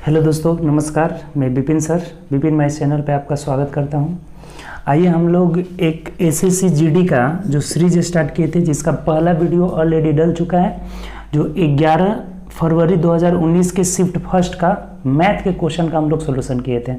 Hello दोस्तों, नमस्कार। मैं Vipin sir, Vipin my channel पे आपका स्वागत करता हूं। आइए हम लोग एक एसएससी जीडी का जो सीरीज स्टार्ट किए थे, जिसका पहला वीडियो ऑलरेडी डल चुका है, जो 11 फरवरी 2019 के शिफ्ट फर्स्ट का मैथ के क्वेश्चन का हम लोग सोल्यूशन किए थे।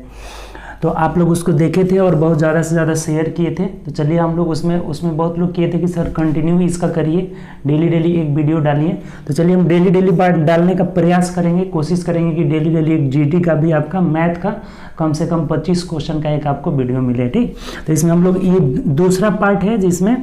तो आप लोग उसको देखे थे और बहुत ज़्यादा से ज़्यादा शेयर किए थे। तो चलिए हम लोग उसमें बहुत लोग किए थे कि सर कंटिन्यू इसका करिए, डेली एक वीडियो डालिए। तो चलिए हम डेली डालने का प्रयास करेंगे, कोशिश करेंगे कि डेली एक जीडी का भी आपका मैथ का कम से कम 25 क्वेश्चन का एक आपको वीडियो मिले। ठीक, तो इसमें हम लोग ये दूसरा पार्ट है जिसमें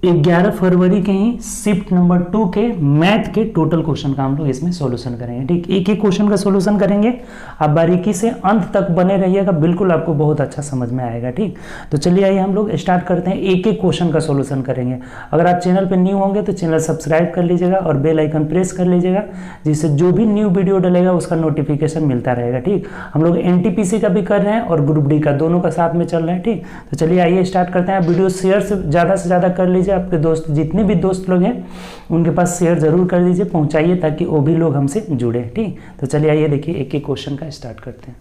11 फरवरी के ही शिफ्ट नंबर 2 के मैथ के टोटल क्वेश्चन का हम लोग इसमें सॉल्यूशन करेंगे। ठीक, एक एक क्वेश्चन का सॉल्यूशन करेंगे। आप बारीकी से अंत तक बने रहिएगा, बिल्कुल आपको बहुत अच्छा समझ में आएगा। ठीक, तो चलिए आइए हम लोग स्टार्ट करते हैं, एक एक क्वेश्चन का सॉल्यूशन करेंगे। अगर आप चैनल पर न्यू होंगे तो चैनल सब्सक्राइब कर लीजिएगा और बेल आइकन प्रेस कर लीजिएगा, जिससे जो भी न्यू वीडियो डलेगा उसका नोटिफिकेशन मिलता रहेगा। ठीक, हम लोग एनटीपीसी का भी कर रहे हैं और ग्रुप डी का, दोनों का साथ में चल रहा है। ठीक, तो चलिए आइए स्टार्ट करते हैं। वीडियो शेयर से ज़्यादा कर लीजिए, आपके दोस्त जितने भी दोस्त लोग हैं उनके पास शेयर जरूर कर दीजिए, पहुंचाइए, ताकि वो भी लोग हमसे जुड़े। ठीक, तो चलिए आइए देखिए एक एक क्वेश्चन का स्टार्ट करते हैं।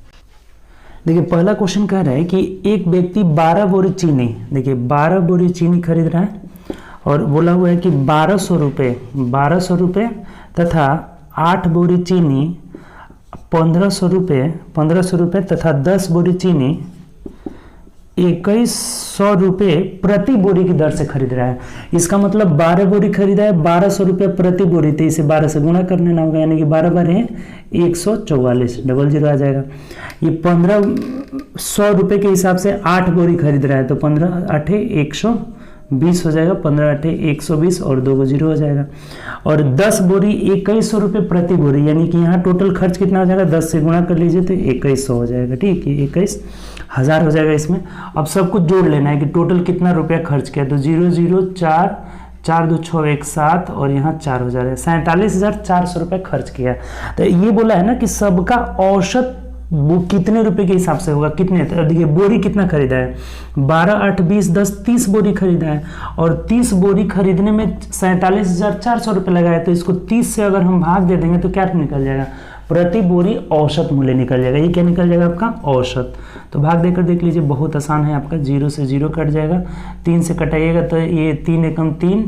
देखिए पहला क्वेश्चन कह रहा है कि एक व्यक्ति 12 बोरी चीनी, देखिए 12 बोरी चीनी खरीद रहा है और बोला हुआ है कि 1200 रुपये तथा 8 बोरी चीनी 1500 रुपये तथा 10 बोरी चीनी 2100 रुपये प्रति बोरी की दर से खरीद रहा है। इसका मतलब 12 बोरी खरीदा है, 1200 रुपये प्रति बोरी, तो इसे 12 से गुणा करने ना होगा, यानी कि 12 बार है 144, डबल जीरो आ जाएगा। ये 1500 रुपये के हिसाब से 8 बोरी खरीद रहा है, तो 15 8 120 हो जाएगा, 15 8 120 और 2 जीरो हो जाएगा। और 10 बोरी 2100 रुपये प्रति बोरी, यानी कि यहाँ टोटल खर्च कितना हो जाएगा, 10 से गुणा कर लीजिए तो 2100 हो जाएगा। ठीक है, 21,000 हो जाएगा इसमें। अब सब कुछ जोड़ लेना है कि टोटल कितना रुपया खर्च किया, तो 0 0 4 4 2 6 1 7 और यहाँ 4 हो जाएगा, 47,400 रुपये खर्च किया। तो ये बोला है ना कि सबका औसत वो कितने रुपए के हिसाब से होगा, कितने। देखिए बोरी कितना खरीदा है, 12 8 20 10 30 बोरी खरीदा है और 30 बोरी खरीदने में 47,400 रुपये लगा है। तो इसको 30 से अगर हम भाग दे देंगे तो क्या निकल जाएगा, प्रति बोरी औसत मूल्य निकल जाएगा। ये क्या निकल जाएगा आपका, औसत। तो भाग देकर देख लीजिए, बहुत आसान है आपका, 0 से 0 कट जाएगा, 3 से कटाइएगा तो ये 3 एकम 3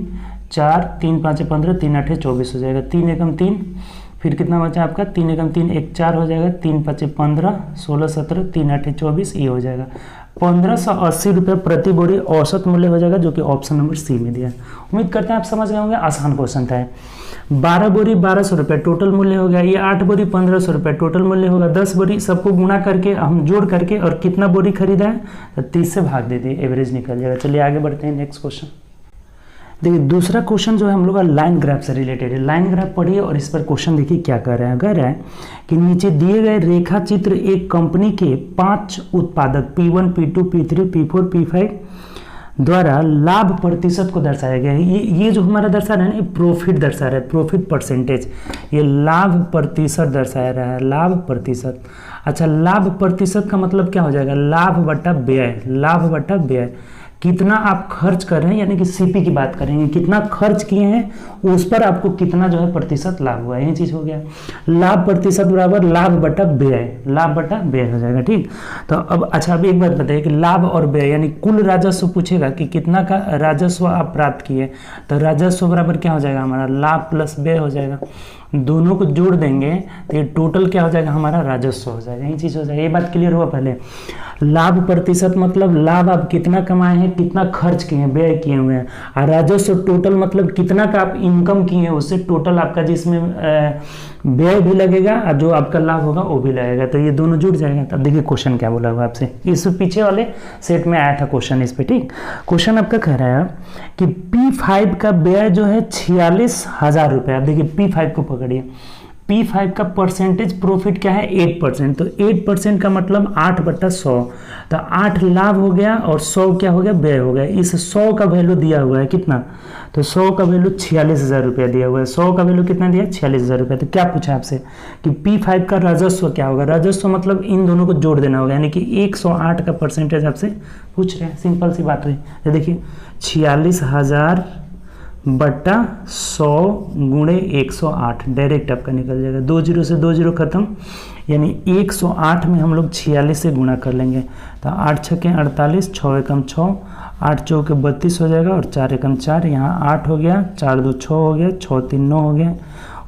4 3 5 15 3 8 24 हो जाएगा, 3 एकम 3, फिर कितना बचा आपका, 3 एकम 3 1 4 हो जाएगा, 3 5 15 16 17 3 8 24, ये हो जाएगा 1580 रुपये प्रति बोरी औसत मूल्य हो जाएगा, जो कि ऑप्शन नंबर सी में दिया है। उम्मीद करते हैं आप समझ गए होंगे, आसान क्वेश्चन था। 12 बोरी 1200 रुपये टोटल मूल्य हो गया, ये 8 बोरी 1500 रुपये टोटल मूल्य होगा, 10 बोरी सबको गुणा करके हम जोड़ करके और कितना बोरी खरीदा है तो 30 से भाग दे दिए, एवरेज निकल जाएगा। चलिए आगे बढ़ते हैं, नेक्स्ट क्वेश्चन। देखिए दूसरा क्वेश्चन जो है हम लोग का लाइन ग्राफ से रिलेटेड है। लाइन ग्राफ पढ़िए और इस पर क्वेश्चन देखिए क्या कर रहा है। कह रहा है कि नीचे दिए गए रेखा चित्र एक कंपनी के 5 उत्पादक P1 P2 P3 P4 P5 द्वारा लाभ प्रतिशत को दर्शाया गया है। ये जो हमारा दर्शा रहा है ना, प्रॉफिट दर्शा रहा है, प्रॉफिट परसेंटेज, ये लाभ प्रतिशत दर्शाया रहा है, लाभ प्रतिशत। अच्छा, लाभ प्रतिशत का मतलब क्या हो जाएगा, लाभ बटा व्यय, लाभ बटा व्यय। कितना आप खर्च कर रहे हैं, यानी कि सीपी की बात करेंगे, कितना खर्च किए हैं उस पर आपको कितना जो है प्रतिशत लाभ हुआ है, ये चीज हो गया। लाभ प्रतिशत बराबर लाभ बटा व्यय, लाभ बटा व्यय हो जाएगा। ठीक, तो अब अच्छा अभी एक बात बताइए कि लाभ और व्यय यानी कुल राजस्व पूछेगा कि कितना का राजस्व आप प्राप्त किए, तो राजस्व बराबर क्या हो जाएगा हमारा, लाभ प्लस व्यय हो जाएगा। दोनों को जोड़ देंगे तो ये टोटल क्या हो जाएगा, हमारा राजस्व हो जाएगा, यही चीज हो जाएगा। ये बात क्लियर हुआ पहले। लाभ प्रतिशत मतलब लाभ आप कितना कमाए हैं, कितना खर्च किए हैं, व्यय किए हुए हैं, और राजस्व टोटल मतलब कितना का आप इनकम किए हैं, उससे टोटल आपका जिसमें व्यय भी लगेगा और जो आपका लाभ होगा वो भी लगेगा, तो ये दोनों जुड़ जाएगा। तब देखिए क्वेश्चन क्या बोला हुआ आपसे, इस पीछे वाले सेट में आया था क्वेश्चन इस पे। ठीक, क्वेश्चन आपका कह रहा है कि P5 का व्यय जो है 46,000 रुपये। आप देखिए P5 को पकड़िए, P5 का परसेंटेज प्रॉफिट क्या है, 8%। तो 8% का मतलब 8/100, तो 8 लाभ हो गया और 100 क्या हो गया, व्यय हो गया। इस 100 का वैल्यू दिया हुआ है कितना, तो 100 का वैल्यू 46,000 रुपया दिया हुआ है। 100 का वैल्यू कितना दिया, 46,000 रुपया। तो क्या पूछा आपसे कि P5 का राजस्व क्या होगा, राजस्व मतलब इन दोनों को जोड़ देना होगा, यानी कि 108 का परसेंटेज आपसे पूछ रहे हैं। सिंपल सी बात हुई। तो देखिए 46,000 बट्टा 100 गुणे 108 डायरेक्ट आपका निकल जाएगा। 2 जीरो से 2 जीरो खत्म, यानी 108 में हम लोग 46 से गुणा कर लेंगे। तो 8 छक्के 48, 6 एकम 6, 8 चौके 32 हो जाएगा और 4 एकम 4, यहाँ 8 हो गया, 4 2 6 हो गया, 6 3 9 हो गया,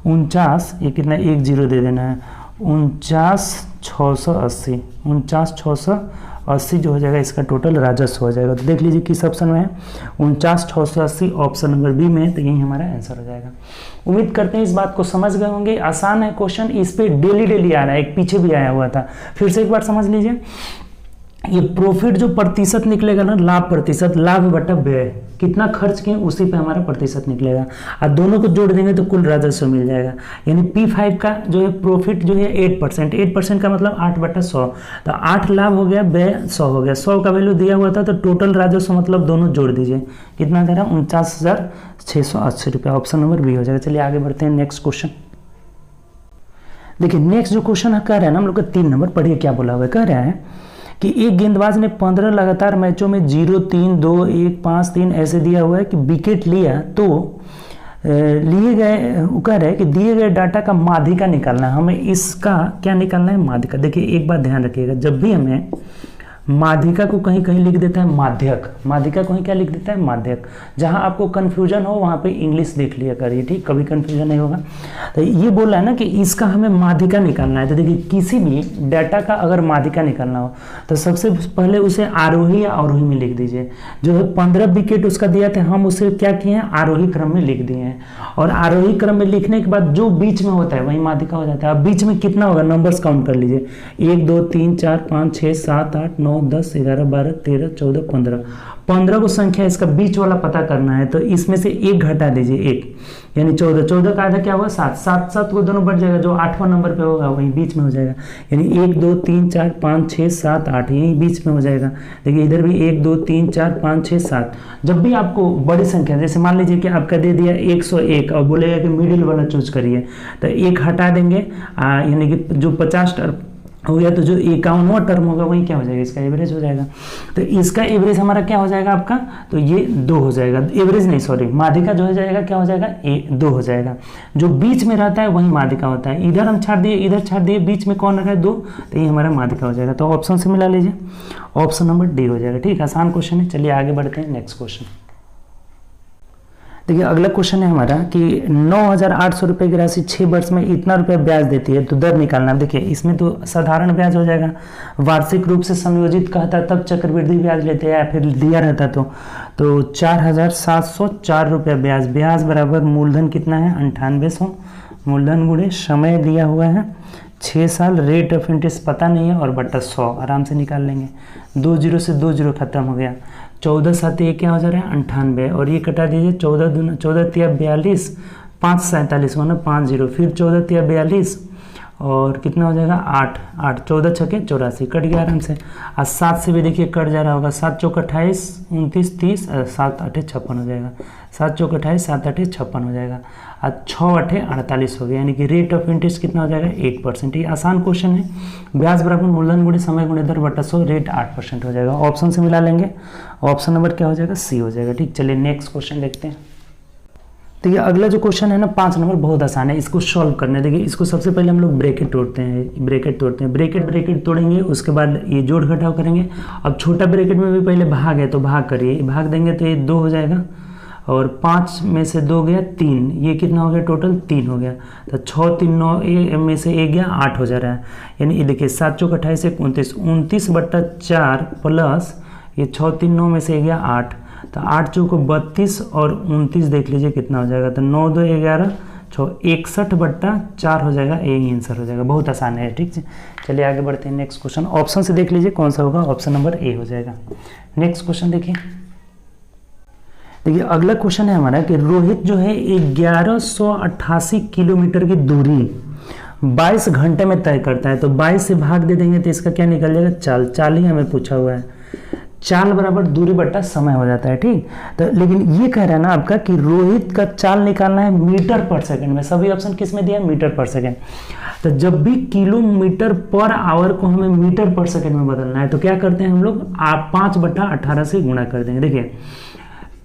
49, ये कितना 1 0 दे देना है, 49,680, 49,680 जो हो जाएगा इसका टोटल राजस्व हो जाएगा। तो देख लीजिए किस ऑप्शन में है, 49,680 ऑप्शन नंबर बी में है, तो यही हमारा आंसर हो जाएगा। उम्मीद करते हैं इस बात को समझ गए होंगे। आसान है क्वेश्चन, इस पे डेली आ रहा है, एक पीछे भी आया हुआ था, फिर से एक बार समझ लीजिए। ये प्रॉफिट जो प्रतिशत निकलेगा ना, लाभ प्रतिशत, लाभ बटा व्यय, कितना खर्च किए उसी पे हमारा प्रतिशत निकलेगा, और दोनों को जोड़ देंगे तो कुल राजस्व मिल जाएगा। यानी P5 का जो है प्रॉफिट जो है 8%, 8% का मतलब 8/100, तो 8 लाभ हो गया, व्यय 100 हो गया, 100 का वैल्यू दिया हुआ था, तो टोटल राजस्व मतलब दोनों जोड़ दीजिए, कितना कह रहा है 49,680 रुपया, ऑप्शन नंबर बी हो जाएगा। चलिए आगे बढ़ते हैं नेक्स्ट क्वेश्चन। देखिए नेक्स्ट जो क्वेश्चन कह रहा है ना हम लोग का 3 नंबर, पढ़िए क्या बोला हुआ है। कह रहा है कि एक गेंदबाज ने 15 लगातार मैचों में 0 3 2 1 5 3 ऐसे दिया हुआ है कि विकेट लिया, तो लिए गए वो कह रहे हैं कि दिए गए डाटा का माध्यिका निकालना है। हमें इसका क्या निकालना है, माध्यिका। देखिए एक बात ध्यान रखिएगा, जब भी हमें माध्यिका को कहीं कहीं लिख देता है माध्यक, माध्यिका को कहीं क्या लिख देता है माध्यक, जहां आपको कंफ्यूजन हो वहां पे इंग्लिश देख लिया करिए, ठीक, कभी कंफ्यूजन नहीं होगा। तो ये बोल रहा है ना कि इसका हमें माध्यिका निकालना है। तो देखिए किसी भी डाटा का अगर माध्यिका निकालना हो तो सबसे पहले उसे आरोही या अवरोही में लिख दीजिए। जो है 15 विकेट उसका दिया था, हम उसे क्या किए हैं, आरोही क्रम में लिख दिए हैं, और आरोही क्रम में लिखने के बाद जो बीच में होता है वही माध्यिका हो जाता है। अब बीच में कितना होगा, नंबर्स काउंट कर लीजिए, 1 2 3 4 5 6 7 8 9 10 11 12 13 14 15 को संख्या इसका बीच वाला पता करना है। तो इसमें से 1 घटा दीजिए, 1 यानी 14 का आधा क्या हुआ 7, 7 को दोनों बढ़ जाएगा, जो 8वां नंबर पे होगा वही बीच में हो जाएगा, यानी 1 2 3 4 5 6 7 8 यही बीच में हो जाएगा। देखिए इधर भी 1 2 3 4 5 6 7। जब भी आपको बड़ी संख्या, जैसे मान लीजिए कि आपका दे दिया 101 और बोलेगा कि मिडिल वाला चूज करिए, तो 1 हटा देंगे, यानी कि जो 50 हो गया, तो जो 51वां टर्म होगा वही क्या हो जाएगा, इसका एवरेज हो जाएगा। तो इसका एवरेज हमारा क्या हो जाएगा आपका, तो ये 2 हो जाएगा, एवरेज नहीं सॉरी, माध्यिका जो हो जाएगा क्या हो जाएगा, 2 हो जाएगा। जो बीच में रहता है वही माध्यिका होता है, इधर हम छाड़ दिए इधर छाड़ दिए, बीच में कौन रहा है 2, तो ये हमारा माध्यिका हो जाएगा। तो ऑप्शन से मिला लीजिए, ऑप्शन नंबर डी हो जाएगा। ठीक, आसान क्वेश्चन है। चलिए आगे बढ़ते हैं नेक्स्ट क्वेश्चन। देखिए अगला क्वेश्चन है हमारा कि 9,800 रुपये की राशि 6 वर्ष में इतना रुपया ब्याज देती है, तो दर निकालना। देखिए इसमें तो साधारण ब्याज हो जाएगा, वार्षिक रूप से संयोजित कहता तब चक्रवृद्धि ब्याज लेते हैं, या फिर दिया रहता तो 4,704 रुपया ब्याज, ब्याज बराबर मूलधन कितना है 9800, मूलधन गुणे समय दिया हुआ है 6 साल, रेट ऑफ इंटरेस्ट पता नहीं है, और बटा 100 आराम से निकाल लेंगे। 2 0 से 2 0 खत्म हो गया, 14 7 ये क्या हो जा रहा है 98, और ये कटा दीजिए 14 3 42, 5 47 होना 5 0, फिर 14 3 42 और कितना हो जाएगा 8 8, 14 छक्के 84, कट गया आराम से। आज 7 से भी देखिए कट जा रहा होगा, 7 चौक 28 29 30, 7 8 56 हो जाएगा, 7 चौक 28 7 8 56 हो जाएगा, आज 6 8 48 हो गया, यानी कि रेट ऑफ इंटरेस्ट कितना हो जाएगा 8%। ये आसान क्वेश्चन है, ब्याज बराबर मूलधन गुणे समय गुणे दर बटा 100, रेट 8% हो जाएगा। ऑप्शन से मिला लेंगे, ऑप्शन नंबर क्या हो जाएगा, सी हो जाएगा। ठीक, चलिए नेक्स्ट क्वेश्चन देखते हैं। तो ये अगला जो क्वेश्चन है ना 5 नंबर, बहुत आसान है, इसको सॉल्व करना है। देखिए इसको सबसे पहले हम लोग ब्रैकेट तोड़ते हैं, ब्रैकेट तोड़ेंगे, उसके बाद ये जोड़ घटाव करेंगे। अब छोटा ब्रैकेट में भी पहले भाग है तो भाग करिए, भाग देंगे तो ये 2 हो जाएगा, और 5 में से 2 गया 3, ये कितना हो गया टोटल 3 हो गया, तो 6 3 9 में से 1 गया 8 हो जा रहा है। यानी ये देखिए 7 चौक 28 29, 29/4 प्लस ये 6 3 9 में से 1 गया 8, तो 8 चौको 32 और 29 देख लीजिए कितना हो जाएगा, तो 9 2 11 6 61/4 हो जाएगा, यही आंसर हो जाएगा। बहुत आसान है। ठीक है, चलिए आगे बढ़ते हैं नेक्स्ट क्वेश्चन। ऑप्शन से देख लीजिए कौन सा होगा, ऑप्शन नंबर ए हो जाएगा। नेक्स्ट क्वेश्चन देखिए अगला क्वेश्चन है हमारा कि रोहित जो है 1188 किलोमीटर की दूरी 22 घंटे में तय करता है, तो 22 से भाग दे देंगे तो इसका क्या निकल जाएगा, चाल ही हमें पूछा हुआ है, चाल बराबर दूरी बटा समय हो जाता है। ठीक, तो लेकिन ये कह रहा है ना आपका कि रोहित का चाल निकालना है मीटर पर सेकंड में, सभी ऑप्शन किस में दिया है, मीटर पर सेकंड। तो जब भी किलोमीटर पर आवर को हमें मीटर पर सेकंड में बदलना है तो क्या करते हैं हम लोग, 5/18 से गुणा कर देंगे। देखिए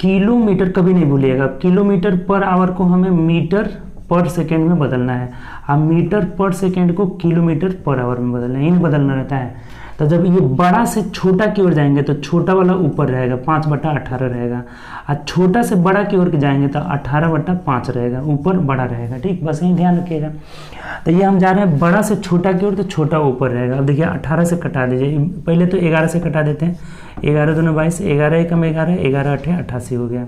किलोमीटर कभी नहीं भूलिएगा, किलोमीटर पर आवर को हमें मीटर पर सेकेंड में बदलना है, अब मीटर पर सेकेंड को किलोमीटर पर आवर में बदलना है, यही बदलना रहता है। तो जब ये बड़ा से छोटा की ओर जाएंगे तो छोटा वाला ऊपर रहेगा, 5/18 रहेगा, और छोटा से बड़ा की ओर जाएंगे तो 18/5 रहेगा, ऊपर बड़ा रहेगा। ठीक, बस यही ध्यान रखिएगा। तो ये हम जा रहे हैं बड़ा से छोटा की ओर, तो छोटा ऊपर रहेगा। अब देखिए 18 से कटा दीजिए, पहले तो 11 से कटा देते हैं, 11 दूनी 22, 11 एकम 11, 11 8 88 हो गया,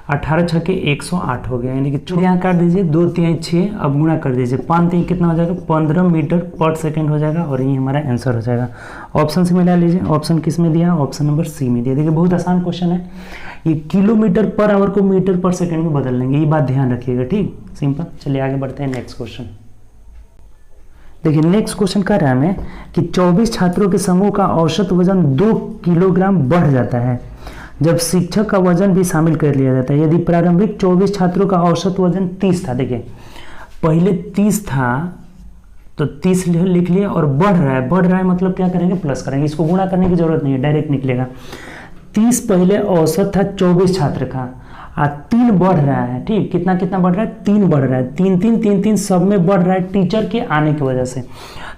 18 छक्के 108 हो गया, यानी कि यहाँ काट दीजिए, 2 3 6, अब गुणा कर दीजिए, 5 3 कितना हो जाएगा, 15 मीटर पर सेकेंड हो जाएगा, और ये हमारा आंसर हो जाएगा। ऑप्शन से मिला लीजिए, ऑप्शन किस में दिया, ऑप्शन नंबर सी में दिया। देखिए बहुत आसान क्वेश्चन है, ये किलोमीटर पर आवर को मीटर पर सेकेंड में बदल लेंगे, ये बात ध्यान रखिएगा। ठीक, सिंपल। चलिए आगे बढ़ते हैं नेक्स्ट क्वेश्चन। देखिए नेक्स्ट क्वेश्चन कह रहा है हमें कि 24 छात्रों के समूह का औसत वजन 2 किलोग्राम बढ़ जाता है जब शिक्षक का वजन भी शामिल कर लिया जाता है। यदि प्रारंभिक 24 छात्रों का औसत वजन 30 था, देखिए पहले 30 था तो 30 लिख लिया, और बढ़ रहा है मतलब क्या करेंगे, प्लस करेंगे, इसको गुणा करने की जरूरत नहीं है, डायरेक्ट निकलेगा। 30 पहले औसत था 24 छात्र का, और 3 बढ़ रहा है। ठीक, कितना कितना बढ़ रहा है, 3 बढ़ रहा है, 3 3 3 3 सब में बढ़ रहा है टीचर के आने की वजह से,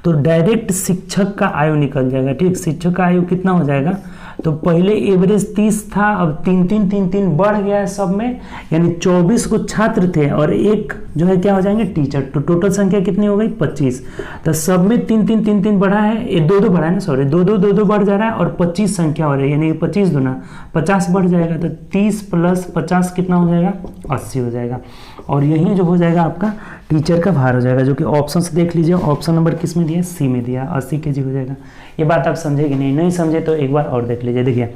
तो डायरेक्ट शिक्षक का आयु निकल जाएगा। ठीक, शिक्षक का आयु कितना हो जाएगा, तो पहले एवरेज 30 था, अब 3 3 3 3 बढ़ गया है सब में, यानी 24 को छात्र थे और एक जो है क्या हो जाएंगे, टीचर, तो टोटल संख्या कितनी हो गई, 25। तो सब में 3 3 3 3 बढ़ा है, ये 2 2 बढ़ा है ना, सॉरी 2 2 2 2 बढ़ जा रहा है, और 25 संख्या हो रही है, यानी 25 दूना 50 बढ़ जाएगा, तो 30 + 50 कितना हो जाएगा, 80 हो जाएगा, और यही जो हो जाएगा आपका टीचर का भार हो जाएगा, जो कि ऑप्शन से देख लीजिए, ऑप्शन नंबर किस में दिया, सी में दिया, 80 kg हो जाएगा। ये बात आप समझे कि नहीं समझे तो एक बार और देख लीजिए। देखिए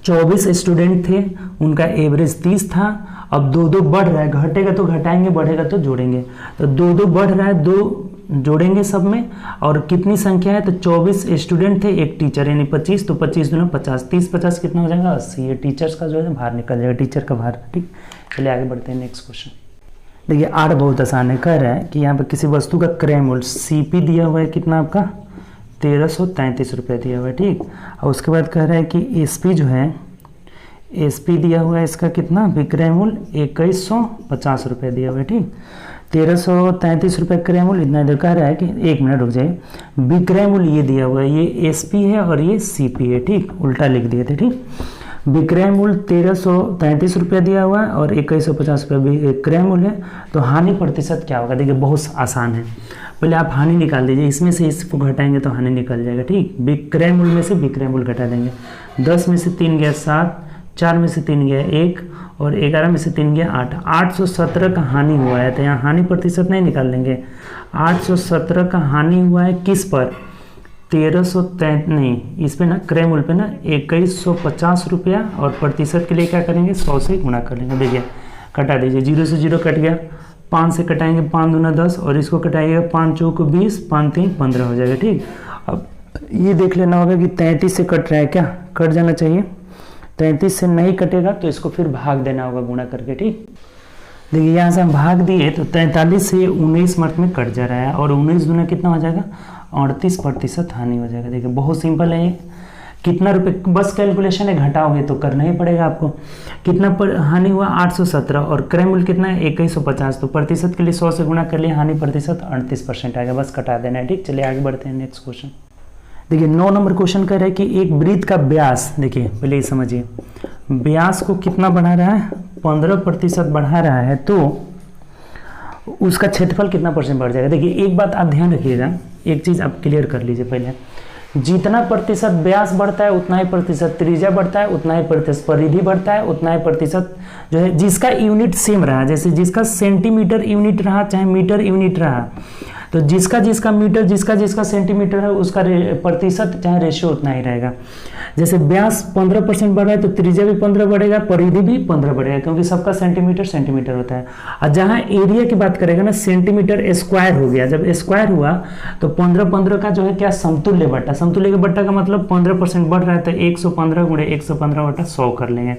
24 स्टूडेंट थे, उनका एवरेज 30 था, अब 2 2 बढ़ रहा है, घटेगा तो घटाएंगे, बढ़ेगा तो जोड़ेंगे, तो 2 2 बढ़ रहा है, 2 जोड़ेंगे सब में, और कितनी संख्या है, तो 24 स्टूडेंट थे, एक टीचर, यानी 25, तो 25 दूना 50, 30 50 कितना हो जाएगा, 80। ये टीचर्स का जो है भार निकल जाएगा, टीचर का भार। ठीक, चलिए आगे बढ़ते हैं नेक्स्ट क्वेश्चन। देखिए आर बहुत आसान है, कह रहा है कि यहाँ पर किसी वस्तु का क्रय मूल्य सीपी दिया हुआ है, कितना आपका 1333 रुपये दिया हुआ है। ठीक, और उसके बाद कह रहा है कि एसपी जो है, एसपी दिया हुआ है, इसका कितना विक्रय मूल्य 2150 रुपये दिया हुआ है। ठीक, 1333 रुपये क्रय मूल्य, इतना इधर कह रहा है कि 1 मिनट रुक जाइए, विक्रय मूल्य ये दिया हुआ है, ये एसपी है और ये सीपी है। ठीक, उल्टा लिख दिए थे। ठीक, विक्रय मूल्य 1333 रुपया दिया हुआ है और 2150 रुपये विक्रय मूल्य है, तो हानि प्रतिशत क्या होगा, देखिए बहुत आसान है, पहले आप हानि निकाल दीजिए, इसमें से इसको घटाएंगे तो हानि निकल जाएगा। ठीक, विक्रय मूल्य में से विक्रय मूल्य घटा देंगे, 10 में से 3 गया 7, 4 में से 3 गया 1, और 11 में से 3 गया 8, 817 का हानि हुआ है, तो यहाँ हानि प्रतिशत नहीं निकाल लेंगे, 817 का हानि हुआ है किस पर, 1333 नहीं, इस पे ना क्रय मूल्य पे ना 2150 रुपया, और प्रतिशत के लिए क्या करेंगे, 100 से गुणा कर लेंगे। देखिए कटा दीजिए, 0 से 0 कट गया, 5 से कटाएंगे, 5 दूना 10, और इसको कटाइएगा 5 चौक 20, 5 3 15 हो जाएगा। ठीक, अब ये देख लेना होगा कि 33 से कट रहा है क्या, कट जाना चाहिए, 33 से नहीं कटेगा तो इसको फिर भाग देना होगा गुणा करके। ठीक, देखिए यहाँ से हम भाग दिए तो 43 से 19 मार्क में कट जा रहा है, और 19 दूना कितना हो जाएगा, 38% हानि हो जाएगा। देखिए बहुत सिंपल है ये, कितना रुपए, बस कैलकुलेशन है, घटाओगे तो करना ही पड़ेगा आपको। कितना पर हानि हुआ, 817, और क्रय मूल्य कितना है, 2150, तो प्रतिशत के लिए 100 से गुणा कर लिया, हानि प्रतिशत 38% आएगा, बस कटा देना है। ठीक, चलिए आगे बढ़ते हैं नेक्स्ट क्वेश्चन। देखिए 9 नंबर क्वेश्चन कह रहा है कि एक वृत्त का व्यास, देखिए पहले ये समझिए, व्यास को कितना बढ़ा रहा है, 15% बढ़ा रहा है, तो उसका क्षेत्रफल कितना % बढ़ जाएगा। देखिए एक बात आप ध्यान रखिएगा, एक चीज़ आप क्लियर कर लीजिए पहले, जितना प्रतिशत व्यास बढ़ता है उतना ही प्रतिशत त्रिज्या बढ़ता है, उतना ही प्रतिशत परिधि बढ़ता है, उतना ही प्रतिशत जो है जिसका यूनिट सेम रहा, जैसे जिसका सेंटीमीटर यूनिट रहा चाहे मीटर यूनिट रहा, तो जिसका मीटर जिसका सेंटीमीटर है उसका प्रतिशत चाहे रेशियो उतना ही रहेगा। जैसे व्यास 15% बढ़ रहा है तो त्रिज्या भी 15 बढ़ेगा, परिधि भी 15 बढ़ेगा, क्योंकि सबका सेंटीमीटर होता है। और जहाँ एरिया की बात करेगा ना, सेंटीमीटर स्क्वायर हो गया, जब स्क्वायर हुआ तो 15 का जो है क्या, समतुल्य बट्टा, समतुल्य के बट्टा का मतलब 15% बढ़ रहा है तो 115 × 115/100 कर लेंगे,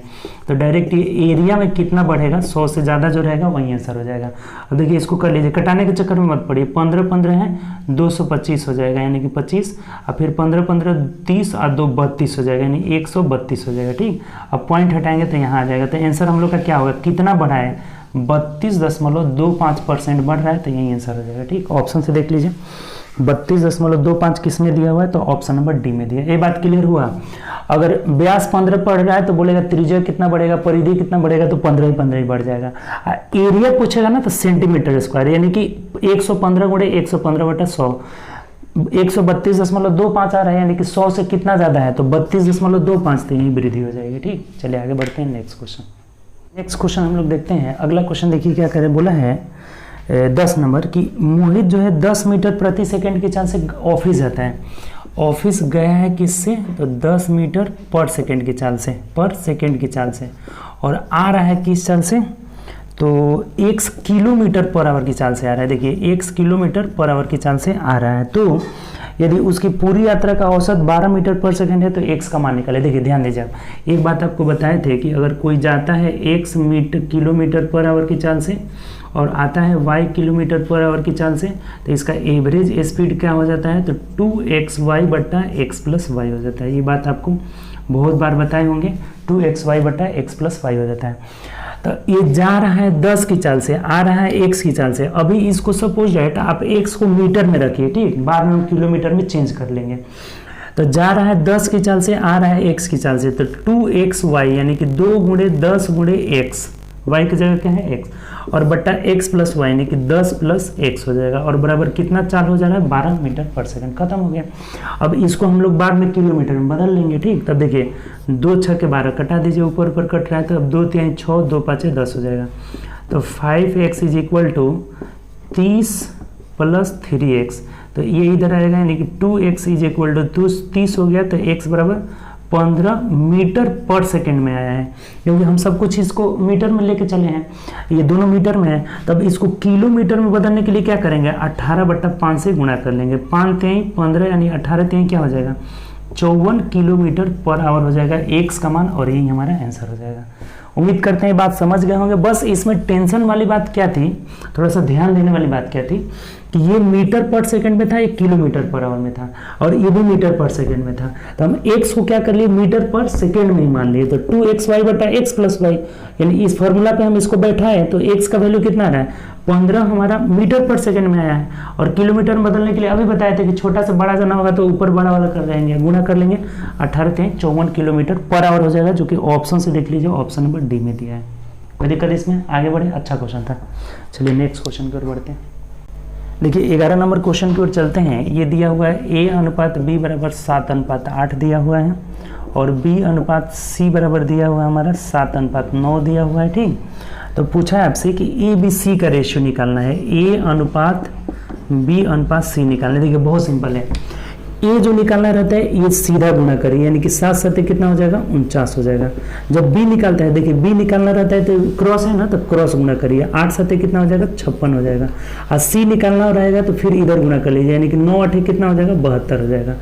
तो डायरेक्ट एरिया में कितना बढ़ेगा, 100 से ज़्यादा जो रहेगा वही आंसर हो जाएगा। अब देखिए इसको कर लीजिए, कटाने के चक्कर में मत पड़िए, 15 है 225 हो जाएगा, यानी कि 25, और फिर 15 30 और 2 32 हो जाएगा, यानी 132 हो जाएगा। ठीक, अब पॉइंट हटाएंगे तो यहाँ आ जाएगा, तो आंसर हम लोग का क्या होगा, कितना बढ़ा है, 32.25% बढ़ रहा है, तो यही आंसर हो जाएगा। ठीक, ऑप्शन से देख लीजिए 32.25 किस में दिया हुआ है, तो ऑप्शन नंबर डी में दिया। ये बात क्लियर हुआ। अगर व्यास 15 पढ़ रहा है तो बोलेगा त्रिज्या कितना बढ़ेगा, परिधि कितना बढ़ेगा, तो 15 ही बढ़ जाएगा। एरिया पूछेगा ना तो सेंटीमीटर स्क्वायर, यानी कि 115 गुणे 115/100, 132.25 आ रहा है, यानी कि 100 से कितना ज्यादा है, तो 32.25, तो यही वृद्धि हो जाएगी। ठीक, चलिए आगे बढ़ते हैं नेक्स्ट क्वेश्चन। नेक्स्ट क्वेश्चन हम लोग देखते हैं। अगला क्वेश्चन देखिए क्या करे, बोला है 10 नंबर की मोहित जो है 10 मीटर प्रति सेकंड की चाल से ऑफिस जाता है। ऑफिस गया है किससे, तो 10 मीटर पर सेकंड की चाल से, और आ रहा है किस चाल से, तो 1 किलोमीटर पर आवर की चाल से आ रहा है। देखिए 1 किलोमीटर पर आवर की चाल से आ रहा है, तो यदि उसकी पूरी यात्रा का औसत 12 मीटर पर सेकंड है तो x का मान निकाले। देखिए ध्यान दीजिए, एक बात आपको बताए थे कि अगर कोई जाता है x किलोमीटर पर आवर की चाल से और आता है y किलोमीटर पर आवर की चाल से, तो इसका एवरेज स्पीड क्या हो जाता है, तो 2xy/x+y हो जाता है। ये बात आपको बहुत बार बताए होंगे, 2xy/x+y हो जाता है। तो ये जा रहा है 10 की चाल से, आ रहा है x की चाल से। अभी इसको सपोज दैट आप x को मीटर में रखिए, ठीक, बाद में हम किलोमीटर में चेंज कर लेंगे। तो जा रहा है 10 की चाल से, आ रहा है x की चाल से, तो 2xy यानी कि 2 गुणे 10 गुणे x, y की जगह क्या है x, और बट्टा x+y यानी कि 10 + x हो जाएगा, और बराबर कितना चाल हो जा रहा है, 12 मीटर पर सेकंड। खत्म हो गया। अब इसको हम लोग बाद में किलोमीटर में बदल लेंगे। ठीक, तब देखिए 2 × 6 = 12 कटा दीजिए, ऊपर ऊपर कट रहा है, तो अब 2 × 3 = 6, 2 × 5 = 10 हो जाएगा। तो 5x = 30 + 3x, तो ये इधर आएगा, यानी कि 2x = 30 हो गया, तो x बराबर 15 मीटर पर सेकंड में आया है, क्योंकि हम सब कुछ इसको मीटर में लेके चले हैं, ये दोनों मीटर में है। तब इसको किलोमीटर में बदलने के लिए क्या करेंगे, 18/5 से गुणा कर लेंगे। 5 × 3 = 15, यानी 18 × 3 क्या हो जाएगा, 54 किलोमीटर पर आवर हो जाएगा x का मान, और यही हमारा आंसर हो जाएगा। उम्मीद करते हैं बात समझ गए होंगे। बस इसमें टेंशन वाली बात क्या थी, थोड़ा सा ध्यान देने वाली बात क्या थी, कि ये मीटर पर सेकंड में था, ये किलोमीटर पर आवर में था, और ये भी मीटर पर सेकंड में था। तो हम x को क्या कर लिए, मीटर पर सेकंड में ही मान लिए। तो 2xy/x+y, यानी इस फॉर्मूला पे हम इसको बैठाए तो x का वैल्यू कितना आ रहा है, 15 हमारा मीटर पर सेकंड में आया है। और किलोमीटर में बदलने के लिए अभी बताए थे कि छोटा से बड़ा जाना होगा तो ऊपर बड़ा वाला कर देंगे, गुणा कर लेंगे, 18 × 3 = 54 किलोमीटर पर आवर हो जाएगा, जो कि ऑप्शन से देख लीजिए, ऑप्शन नंबर डी में दिया है। कोई दिक्कत इसमें, आगे बढ़े, अच्छा क्वेश्चन था। चलिए नेक्स्ट क्वेश्चन की ओर बढ़ते हैं। देखिए 11 नंबर क्वेश्चन की ओर चलते हैं। ये दिया हुआ है a/b = 7/8 दिया हुआ है, और b/c बराबर दिया हुआ है हमारा 7/9 दिया हुआ है। ठीक, तो पूछा है आपसे कि a/b/c का रेशियो निकालना है, a/b/c निकालना है। देखिए बहुत सिंपल है, ए जो निकालना रहता है ये सीधा गुणा करिए, यानी कि 7 × 7 कितना हो जाएगा, 49 हो जाएगा। जब बी निकालता है, देखिए बी निकालना रहता है तो क्रॉस है ना, तो क्रॉस गुणा करिए, 8 × 7 कितना हो जाएगा, 56 हो जाएगा। और सी निकालना रहेगा तो फिर इधर गुणा कर लीजिए, यानी कि 9 × 8 कितना हो जाएगा, 72 हो जाएगा।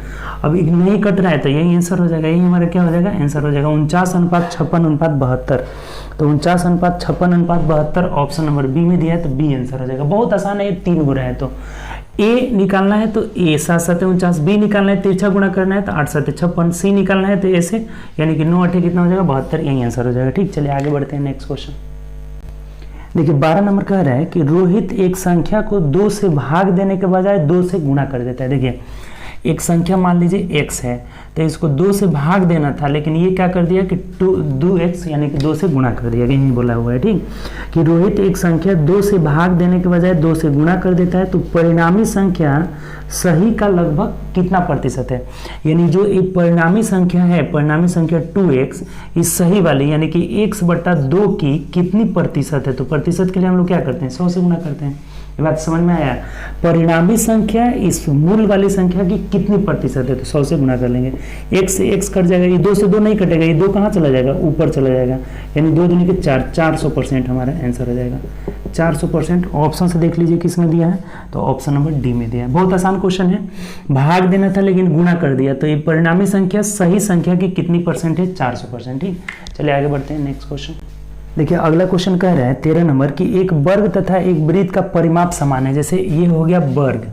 अब नहीं कट रहा है तो यही आंसर हो जाएगा, यही हमारा क्या हो जाएगा, आंसर हो जाएगा 49:56:72। तो 49:56:72 ऑप्शन नंबर बी में दिया है, तो बी आंसर हो जाएगा। बहुत आसान है, ये 3 गुना है। तो ए निकालना है तो ए 7 × 7 = 49, बी निकालना है तिरछा गुणा करना है तो 8 × 7 = 56, सी निकालना है तो ए से, यानी कि 9 × 8 कितना हो जाएगा, 72, यही आंसर हो जाएगा। ठीक, चलिए आगे बढ़ते हैं नेक्स्ट क्वेश्चन। देखिए 12 नंबर कह रहा है कि रोहित एक संख्या को 2 से भाग देने के बजाय 2 से गुणा कर देता है। देखिए एक संख्या मान लीजिए x है, तो इसको 2 से भाग देना था, लेकिन ये क्या कर दिया कि 2x यानी कि 2 से गुणा कर दिया, यही बोला हुआ है। ठीक, कि रोहित एक संख्या 2 से भाग देने के बजाय 2 से गुणा कर देता है, तो परिणामी संख्या सही का लगभग कितना प्रतिशत है। यानी जो एक परिणामी संख्या है, परिणामी संख्या 2x, इस सही वाली यानी कि x/2 की कितनी प्रतिशत है। तो प्रतिशत के लिए हम लोग क्या करते हैं, 100 से गुणा करते हैं। ये बात समझ में आया, परिणामी संख्या इस मूल वाली संख्या की कितनी प्रतिशत है, तो 100 से गुणा कर लेंगे। x से x कट जाएगा, ये 2 से 2 नहीं कटेगा, ये 2 कहाँ चला जाएगा, ऊपर चला जाएगा, यानी 2 दूनी के 4, 400% हमारा आंसर हो जाएगा। 400% ऑप्शन से देख लीजिए किसमें दिया है, तो ऑप्शन नंबर डी में दिया है। बहुत आसान क्वेश्चन है, भाग देना था लेकिन गुणा कर दिया, तो ये परिणामी संख्या सही संख्या की कितनी परसेंट है, 400%। ठीक, चलिए आगे बढ़ते हैं नेक्स्ट क्वेश्चन। देखिए अगला क्वेश्चन कह रहा है 13 नंबर की एक वर्ग तथा एक वृत्त का परिमाप समान है। जैसे ये हो गया वर्ग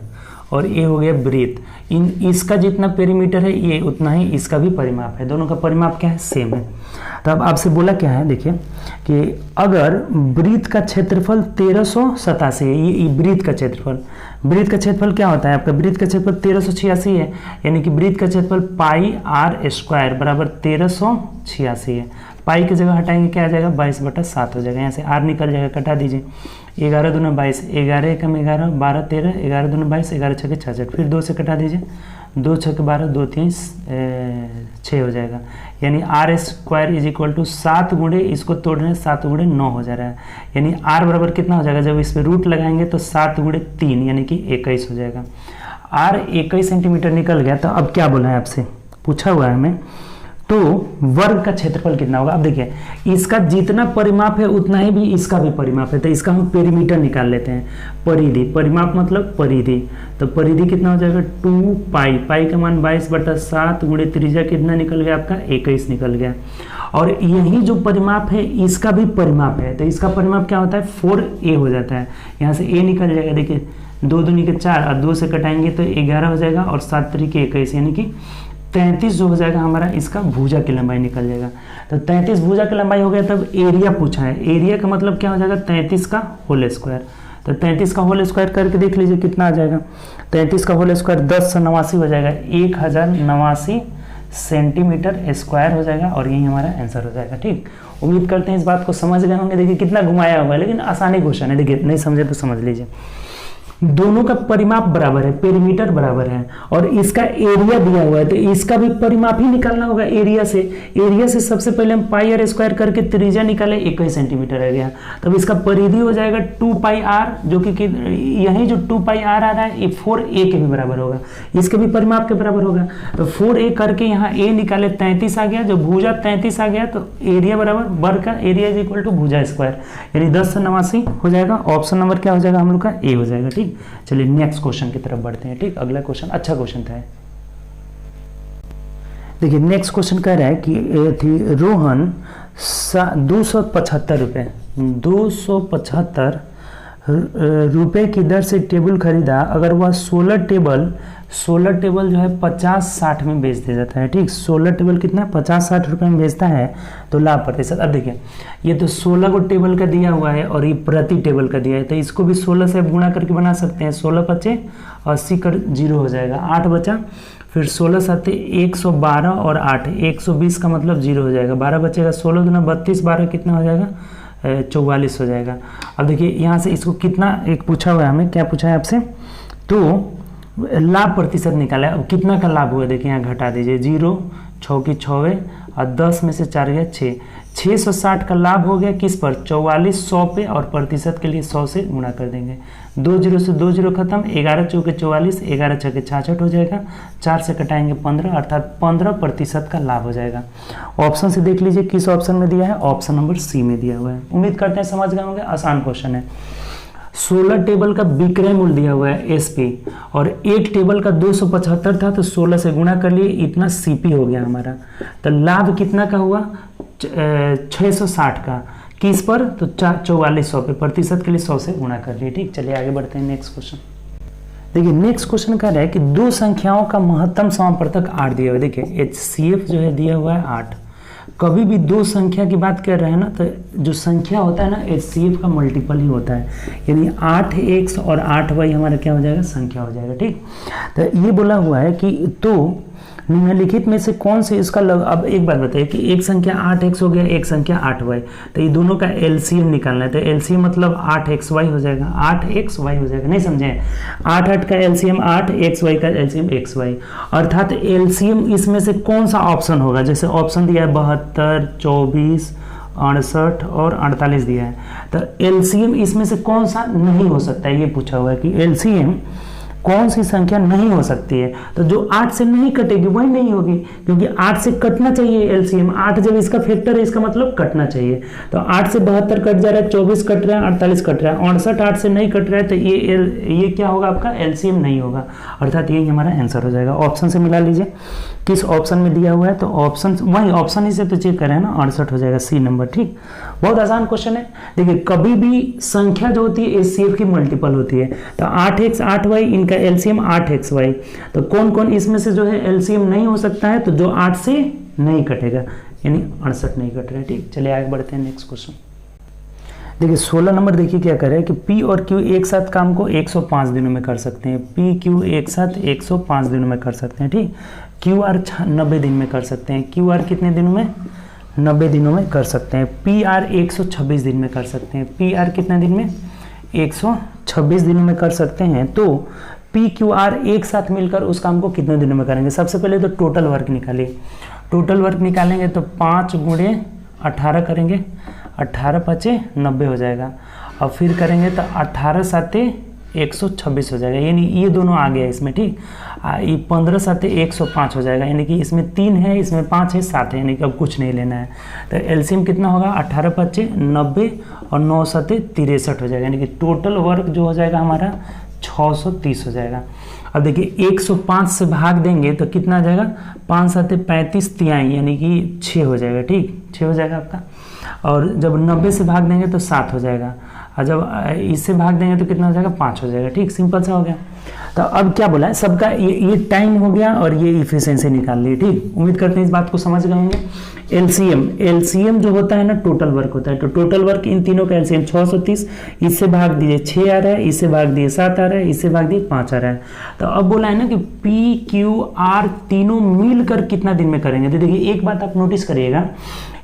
और ये हो गया ब्रीथ। इसका जितना पेरीमीटर है ये उतना ही इसका भी परिमाप है, दोनों का परिमाप क्या है, सेम है। तो अब आपसे बोला क्या है, देखिए कि अगर ब्रीथ का क्षेत्रफल 1387 है, ये ब्रीथ का क्षेत्रफल क्या होता है आपका, ब्रीथ का क्षेत्रफल 1386 है, यानी कि ब्रीथ का क्षेत्रफल पाई आर स्क्वायर बराबर 1386 है। पाई की जगह हटाएंगे क्या आ जाएगा, 22/7 हो जाएगा। यहाँ से आर निकल जाएगा, कटा दीजिए। 11 दूना 22, 11 एकम 11, 12 13, 11 दूना 22, 11 छके 66, फिर 2 से कटा दीजिए, 2 छके 12, 2 3 6 हो जाएगा। यानी R square is equal to 7 गुणे, इसको तोड़ रहे हैं 7 गुणे 9 हो जा रहा है। यानी आर बराबर कितना हो जाएगा, जब इस पर रूट लगाएंगे तो 7 गुणे 3 यानी कि 21 हो जाएगा। आर 21 सेंटीमीटर निकल गया। तो अब क्या बोला है आपसे, पूछा हुआ है हमें, तो वर्ग का क्षेत्रफल कितना होगा। अब देखिए इसका जितना परिमाप है उतना ही भी इसका भी परिमाप है, तो इसका हम पेरीमीटर निकाल लेते हैं। परिधि, परिमाप मतलब परिधि, तो परिधि कितना हो जाएगा 2 पाई, पाई का मान 22/7 गुणे त्रिज्या कितना निकल गया आपका 21 निकल गया। और यही जो परिमाप है इसका भी परिमाप है, तो इसका परिमाप क्या होता है 4a हो जाता है। यहाँ से a निकल जाएगा, देखिए 2 दूनी के 4 और 2 से कटाएंगे तो 11 हो जाएगा, और 7 तरीके 21 यानी कि 33 जो हो जाएगा हमारा, इसका भुजा की लंबाई निकल जाएगा। तो 33 भुजा की लंबाई हो गया। तब एरिया पूछा है, एरिया का मतलब क्या हो जाएगा 33 का होल स्क्वायर। तो 33 का होल स्क्वायर करके देख लीजिए कितना आ जाएगा। 33 का होल स्क्वायर 1089 हो जाएगा, 1089 सेंटीमीटर स्क्वायर हो जाएगा, और यही हमारा आंसर हो जाएगा। ठीक, उम्मीद करते हैं इस बात को समझ गए होंगे। देखिए कितना घुमाया हुआ है, लेकिन आसानी क्वेश्चन है। देखिए नहीं समझे तो समझ लीजिए। दोनों का परिमाप बराबर है, पेरीमीटर बराबर है, और इसका एरिया दिया हुआ है, तो इसका भी परिमाप ही निकालना होगा एरिया से। एरिया से सबसे पहले हम पाई आर स्क्वायर करके त्रिज्या निकाले, 21 सेंटीमीटर आ गया। तब इसका परिधि हो जाएगा 2 पाई आर, जो कि यही जो 2 पाई आर आ रहा है ये 4a के भी बराबर होगा, इसके भी परिमाप के बराबर होगा। तो 4a करके यहाँ a निकाले 33 आ गया, जो भुजा 33 आ गया तो एरिया बराबर वर्ग का एरिया इज इक्वल टू भुजा स्क्वायर, यानी 1089 हो जाएगा। ऑप्शन नंबर क्या हो जाएगा हम लोग का, ए हो जाएगा। ठीक, चलिए नेक्स्ट क्वेश्चन की तरफ बढ़ते हैं। ठीक, अगला क्वेश्चन अच्छा क्वेश्चन था। देखिए नेक्स्ट क्वेश्चन कह रहा है कि थी रोहन 275 रुपए की दर से टेबल खरीदा। अगर वह 16 टेबल जो है 50-60 में बेच दिया जाता है। ठीक, 16 टेबल कितना 50-60 रुपए में बेचता है, तो लाभ प्रतिशत। अब देखिए ये तो 16 को टेबल का दिया हुआ है और ये प्रति टेबल का दिया है, तो इसको भी 16 से गुणा करके बना सकते हैं। 16 बचे 80 कर 0 हो जाएगा, 8 बचा, फिर 16 साथ 112 और 8 120 का मतलब 0 हो जाएगा, 12 बचेगा, 16 दूना 32, 12 कितना हो जाएगा 44 हो जाएगा। अब देखिए यहाँ से इसको कितना एक पूछा हुआ है हमें, क्या पूछा है आपसे, तो लाभ प्रतिशत निकाला है। अब कितना का लाभ हुआ देखिए यहाँ घटा दीजिए, 0 6 की 6 और 10 में से 4 गया 6, 660 का लाभ हो गया किस पर 44, 100 पे, और प्रतिशत के लिए 100 से गुणा कर देंगे। 2 0 से 2 0 खत्म, 11 चौके 44, 11 छके 66 हो जाएगा, 4 से कटाएंगे 15, अर्थात 15% का लाभ हो जाएगा। ऑप्शन से देख लीजिए किस ऑप्शन में दिया है, ऑप्शन नंबर सी में दिया हुआ है। उम्मीद करते हैं समझ गए होंगे, आसान क्वेश्चन है। 16 टेबल का विक्रय मूल्य दिया हुआ है एसपी, और एक टेबल का 275 था, तो 16 से गुणा कर लिए, इतना सीपी हो गया हमारा। तो लाभ कितना का हुआ 660 का, किस पर तो 4400 पे, प्रतिशत के लिए 100 से गुणा कर लिए। ठीक, चलिए आगे बढ़ते हैं नेक्स्ट क्वेश्चन। देखिए नेक्स्ट क्वेश्चन कह रहा है कि दो संख्याओं का महत्तम समापवर्तक 8 दिया हुआ है। देखिए HCF जो है दिया हुआ है 8। कभी भी दो संख्या की बात कर रहे हैं ना, तो जो संख्या होता है ना HCF का मल्टीपल ही होता है, यानी 8x और 8y हमारा क्या हो जाएगा, संख्या हो जाएगा। ठीक, तो ये बोला हुआ है कि तो निम्नलिखित में से कौन से इसका अब एक बात बताइए कि एक संख्या 8x हो गया, एक संख्या 8y, तो ये दोनों का LCM निकालना है। तो LCM मतलब 8xy हो जाएगा, 8xy हो जाएगा, नहीं समझे, 8 का LCM 8, xy का LCM xy, अर्थात LCM इसमें से कौन सा ऑप्शन होगा। जैसे ऑप्शन दिया है 72, 24, 68 और 48 दिया है, तो LCM इसमें से कौन सा नहीं हो सकता है, ये पूछा हुआ है कि LCM कौन सी संख्या नहीं हो सकती है। तो जो 8 से नहीं कटेगी वही नहीं होगी, क्योंकि 8 से कटना चाहिए LCM, 8 जब इसका फैक्टर है इसका मतलब कटना चाहिए। तो 8 से 72 कट जा रहा है, 24 कट रहा है, 48 कट रहा है, 69 8 से नहीं कट रहा है, तो ये क्या होगा आपका LCM नहीं होगा, अर्थात यही हमारा आंसर हो जाएगा। ऑप्शन से मिला लीजिए किस ऑप्शन में दिया हुआ है, तो ऑप्शन वही ऑप्शन ही से तो चेक करें ना, 68 हो जाएगा, सी नंबर। ठीक, बहुत आसान क्वेश्चन है। देखिए कभी भी संख्या जो होती है HCF की मल्टीपल होती है, तो 8x 8y इनका एलसीएम 8xy। तो कौन कौन इसमें से जो है एलसीएम नहीं हो सकता है, तो जो 8 से नहीं कटेगा, यानी 68 नहीं कट रहा है। ठीक, चलिए आगे बढ़ते हैं नेक्स्ट क्वेश्चन। देखिए 16 नंबर देखिए क्या कर रहे हैं कि पी और क्यू एक साथ काम को 105 दिनों में कर सकते हैं। पी क्यू एक साथ 105 दिनों में कर सकते हैं। ठीक, क्यू आर 90 दिन में कर सकते हैं। क्यू आर कितने दिनों में? 90 दिनों में कर सकते हैं। पी आर 126 दिन में कर सकते हैं। पी आर कितने दिन में? 126 दिनों में कर सकते हैं। तो पी क्यू आर एक साथ मिलकर उस काम को कितने दिनों में करेंगे? सबसे पहले तो टोटल वर्क निकालिए। टोटल वर्क निकालेंगे तो 5 × 18 करेंगे, 18 × 5 = 90 हो जाएगा। और फिर करेंगे तो 18 × 7 = 126 हो जाएगा, यानी ये दोनों आ गया इसमें। ठीक, ये 15 × 7 = 105 हो जाएगा, यानी कि इसमें 3 है, इसमें 5 है, 7 है, यानी कि अब कुछ नहीं लेना है। तो एलसीएम कितना होगा? 18 × 5 = 90 और 9 × 7 = 63 हो जाएगा, यानी कि टोटल वर्क जो हो जाएगा हमारा 630 हो जाएगा। अब देखिए 105 से भाग देंगे तो कितना आ जाएगा? 5 × 7 = 35 तिहाई, यानी कि 6 हो जाएगा। ठीक, 6 हो जाएगा आपका। और जब 90 से भाग देंगे तो 7 हो जाएगा, और जब इससे भाग देंगे तो कितना हो जाएगा? 5 हो जाएगा। ठीक, सिंपल सा हो गया। तो अब क्या बोला है सबका, ये टाइम हो गया और ये इफिशिएंसी निकाल ली। ठीक, उम्मीद करते हैं इस बात को समझ गए होंगे। एलसीएम जो होता है ना, टोटल वर्क होता है। तो टोटल वर्क इन तीनों का एलसीएम 630, इससे भाग दिए 6 आ रहा है, इससे भाग दिए 7 आ रहा है, इससे भाग दिए 5 आ रहा है। तो अब बोला है ना कि पी क्यू आर तीनों मिलकर कितना दिन में करेंगे। तो देखिए एक बात आप नोटिस करिएगा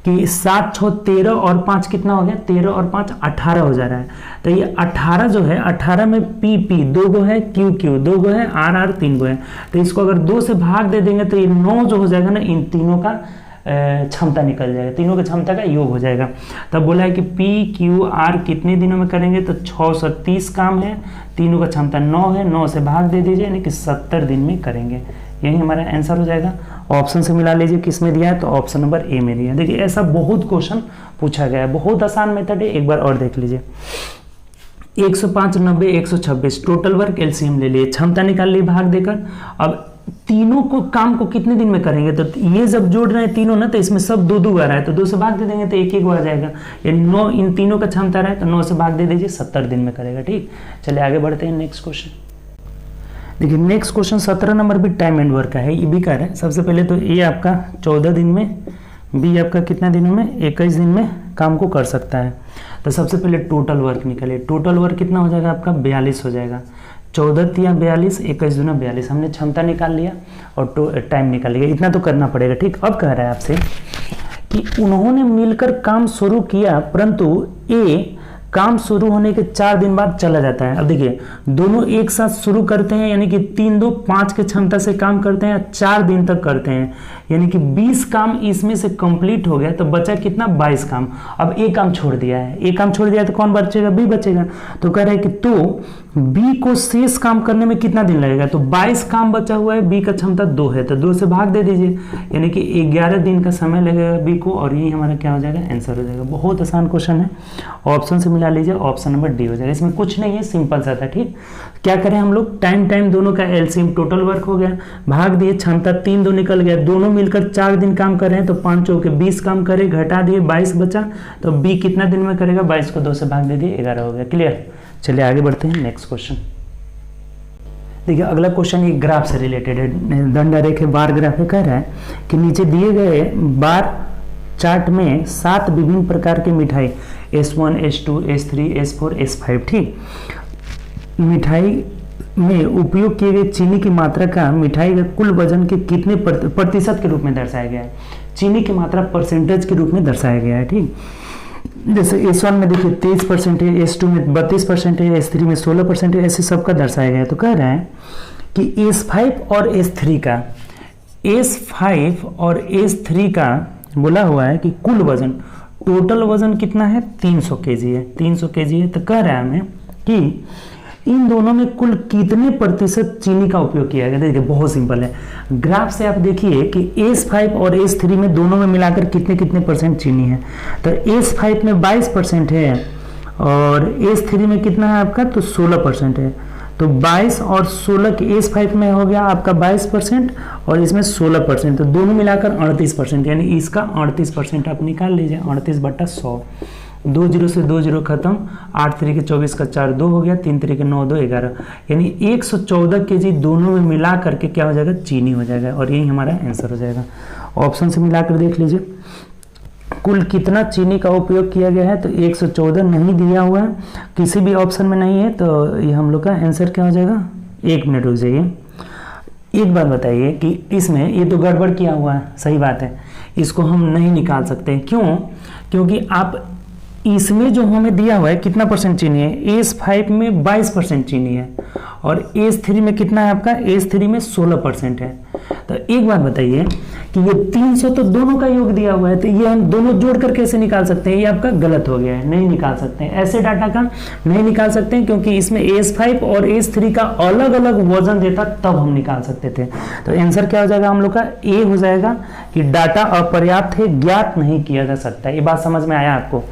कि 7 × 6 = 13 और 5 कितना हो गया? 13 और 5 = 18 हो जा रहा है। तो ये 18 जो है, 18 में पी 2 गो है, क्यू 2 गो है, आर 3 गो है। तो इसको अगर 2 से भाग दे देंगे तो ये 9 जो हो जाएगा ना, इन तीनों का क्षमता निकल जाएगा, तीनों की क्षमता का योग हो जाएगा। तब बोला है कि पी क्यू आर कितने दिनों में करेंगे? तो 630 काम है, तीनों का क्षमता 9 है, 9 से भाग दे दीजिए, यानी कि 70 दिन में करेंगे। यही हमारा आंसर हो जाएगा। ऑप्शन से मिला लीजिए किस में दिया है, तो ऑप्शन नंबर ए में दिया है। देखिए ऐसा बहुत क्वेश्चन पूछा गया है, बहुत आसान मेथड है, एक बार और देख लीजिए। 105, 90, 126 टोटल वर्क एलसीएम ले लिए, क्षमता निकाल ली भाग देकर। अब तीनों को काम को कितने दिन में करेंगे? तो ये जब जोड़ रहे हैं तीनों ना, तो इसमें सब 2 आ रहा है, तो 2 से भाग दे देंगे तो 1 आ जाएगा, यानी 9 इन तीनों का क्षमता रहा है, तो 9 से भाग दे दीजिए, 70 दिन में करेगा। ठीक, चलिए आगे बढ़ते हैं नेक्स्ट क्वेश्चन। देखिए नेक्स्ट क्वेश्चन 17 नंबर भी टाइम एंड वर्क का है, ये भी कर रहा है। सबसे पहले तो ए आपका 14 दिन में, बी आपका कितना दिनों में? 21 दिन में काम को कर सकता है। तो सबसे पहले टोटल वर्क निकालिए। टोटल वर्क कितना हो जाएगा आपका? 42 हो जाएगा। 14 × 42, 21 × 42, हमने क्षमता निकाल लिया और टाइम निकाल लिया, इतना तो करना पड़ेगा। ठीक, अब कह रहा है आपसे कि उन्होंने मिलकर काम शुरू किया, परंतु ए काम शुरू होने के 4 दिन बाद चला जाता है। अब देखिए दोनों एक साथ शुरू करते हैं, यानी कि 3, 2, 5 के क्षमता से काम करते हैं, 4 दिन तक करते हैं, यानी कि 20 काम इसमें से कंप्लीट हो गया, तो बचा कितना? 22 काम। अब एक काम छोड़ दिया है, एक काम छोड़ दिया तो कौन बचेगा? बी बचेगा। तो कह रहे हैं कि तो बी को शेष काम करने में कितना दिन लगेगा? तो 22 काम बचा हुआ है, बी का क्षमता 2 है, तो 2 से भाग दे दीजिए, यानी कि 11 दिन का समय लगेगा बी को, और यही हमारा क्या हो जाएगा? आंसर हो जाएगा। बहुत आसान क्वेश्चन है, ऑप्शन से मिला लीजिए, ऑप्शन नंबर डी हो जाएगा। इसमें कुछ नहीं है, सिंपल सा था। ठीक, क्या करें हम लोग? टाइम दोनों का एलसीएम टोटल वर्क हो गया, भाग दिए, क्षमता 3, 2 निकल गया, दोनों मिलकर 4 दिन काम कर रहे हैं, तो 5 × 4 = 20 काम करे, घटा दिए 22 बचा, तो बी कितना दिन में करेगा? 22 को 2 से भाग दे दिए, 11 हो गया। क्लियर, चलिए आगे बढ़ते हैं नेक्स्ट क्वेश्चन। देखिए अगला क्वेश्चन ये ग्राफ से रिलेटेड है, दंडारेखा बार ग्राफ है। कह रहा है कि नीचे दिए गए बार चार्ट में 7 विभिन्न प्रकार की मिठाई S1, S2, S3, S4, S5, ठीक, मिठाई में उपयोग किए गए चीनी की मात्रा का मिठाई का कुल वजन के कितने प्रतिशत के रूप में दर्शाया गया है? चीनी की मात्रा परसेंटेज के रूप में दर्शाया गया है। ठीक, जैसे S1 में देखिए 23% है, S2 में 32% है, S3 में 16% है, ऐसे सबका दर्शाया गया है। तो कह रहा है कि S5 और S3 का बोला हुआ है कि कुल वजन, टोटल वजन कितना है? 300 kg है, 300 kg है। तो कह रहा है हमें कि इन दोनों में कुल कितने प्रतिशत चीनी का उपयोग किया गया? देखिए बहुत सिंपल है, ग्राफ से आप देखिए कि S5 और S3 में दोनों में मिलाकर कितने कितने परसेंट चीनी है। तो S5 में 22% है और S3 में कितना है आपका? तो 16% है। तो 22 और 16 के S5 में हो गया आपका 22% और इसमें 16%, तो दोनों मिलाकर 38%, यानी इसका 38% आप निकाल लीजिए, 38/100, 2 जीरो से 2 जीरो खत्म, 8 तरीके 24 का 4 2 हो गया, 3 तरीके 9 2 11, यानी 114 केजी दोनों में मिला करके क्या हो जाएगा, चीनी हो जाएगा, और यही हमारा आंसर हो जाएगा। ऑप्शन से मिलाकर देख लीजिए कुल कितना चीनी का उपयोग किया गया है, तो 114 नहीं दिया हुआ है, किसी भी ऑप्शन में नहीं है, तो ये हम लोग का आंसर क्या हो जाएगा। 1 मिनट रुक जाइए, एक बात बताइए कि इसमें ये तो गड़बड़ किया हुआ है, सही बात है, इसको हम नहीं निकाल सकते। क्यों? क्योंकि आप इसमें जो हमें दिया हुआ है कितना परसेंट चीनी है, S5 में 22% चीनी है, और S3 में कितना है आपका, S3 में 16% है। तो एक बात बताइए कि ये 300 तो दोनों का योग दिया हुआ है, तो ये हम दोनों जोड़कर कैसे निकाल सकते हैं, ये आपका गलत हो गया है, नहीं निकाल सकते हैं, ऐसे डाटा का नहीं निकाल सकते हैं, क्योंकि इसमें S5 और S3 का अलग अलग वजन देता तब हम निकाल सकते थे। तो आंसर क्या हो जाएगा हम लोग का, ए हो जाएगा कि डाटा अपर्याप्त है, ज्ञात नहीं किया जा सकता। ये बात समझ में आया आपको?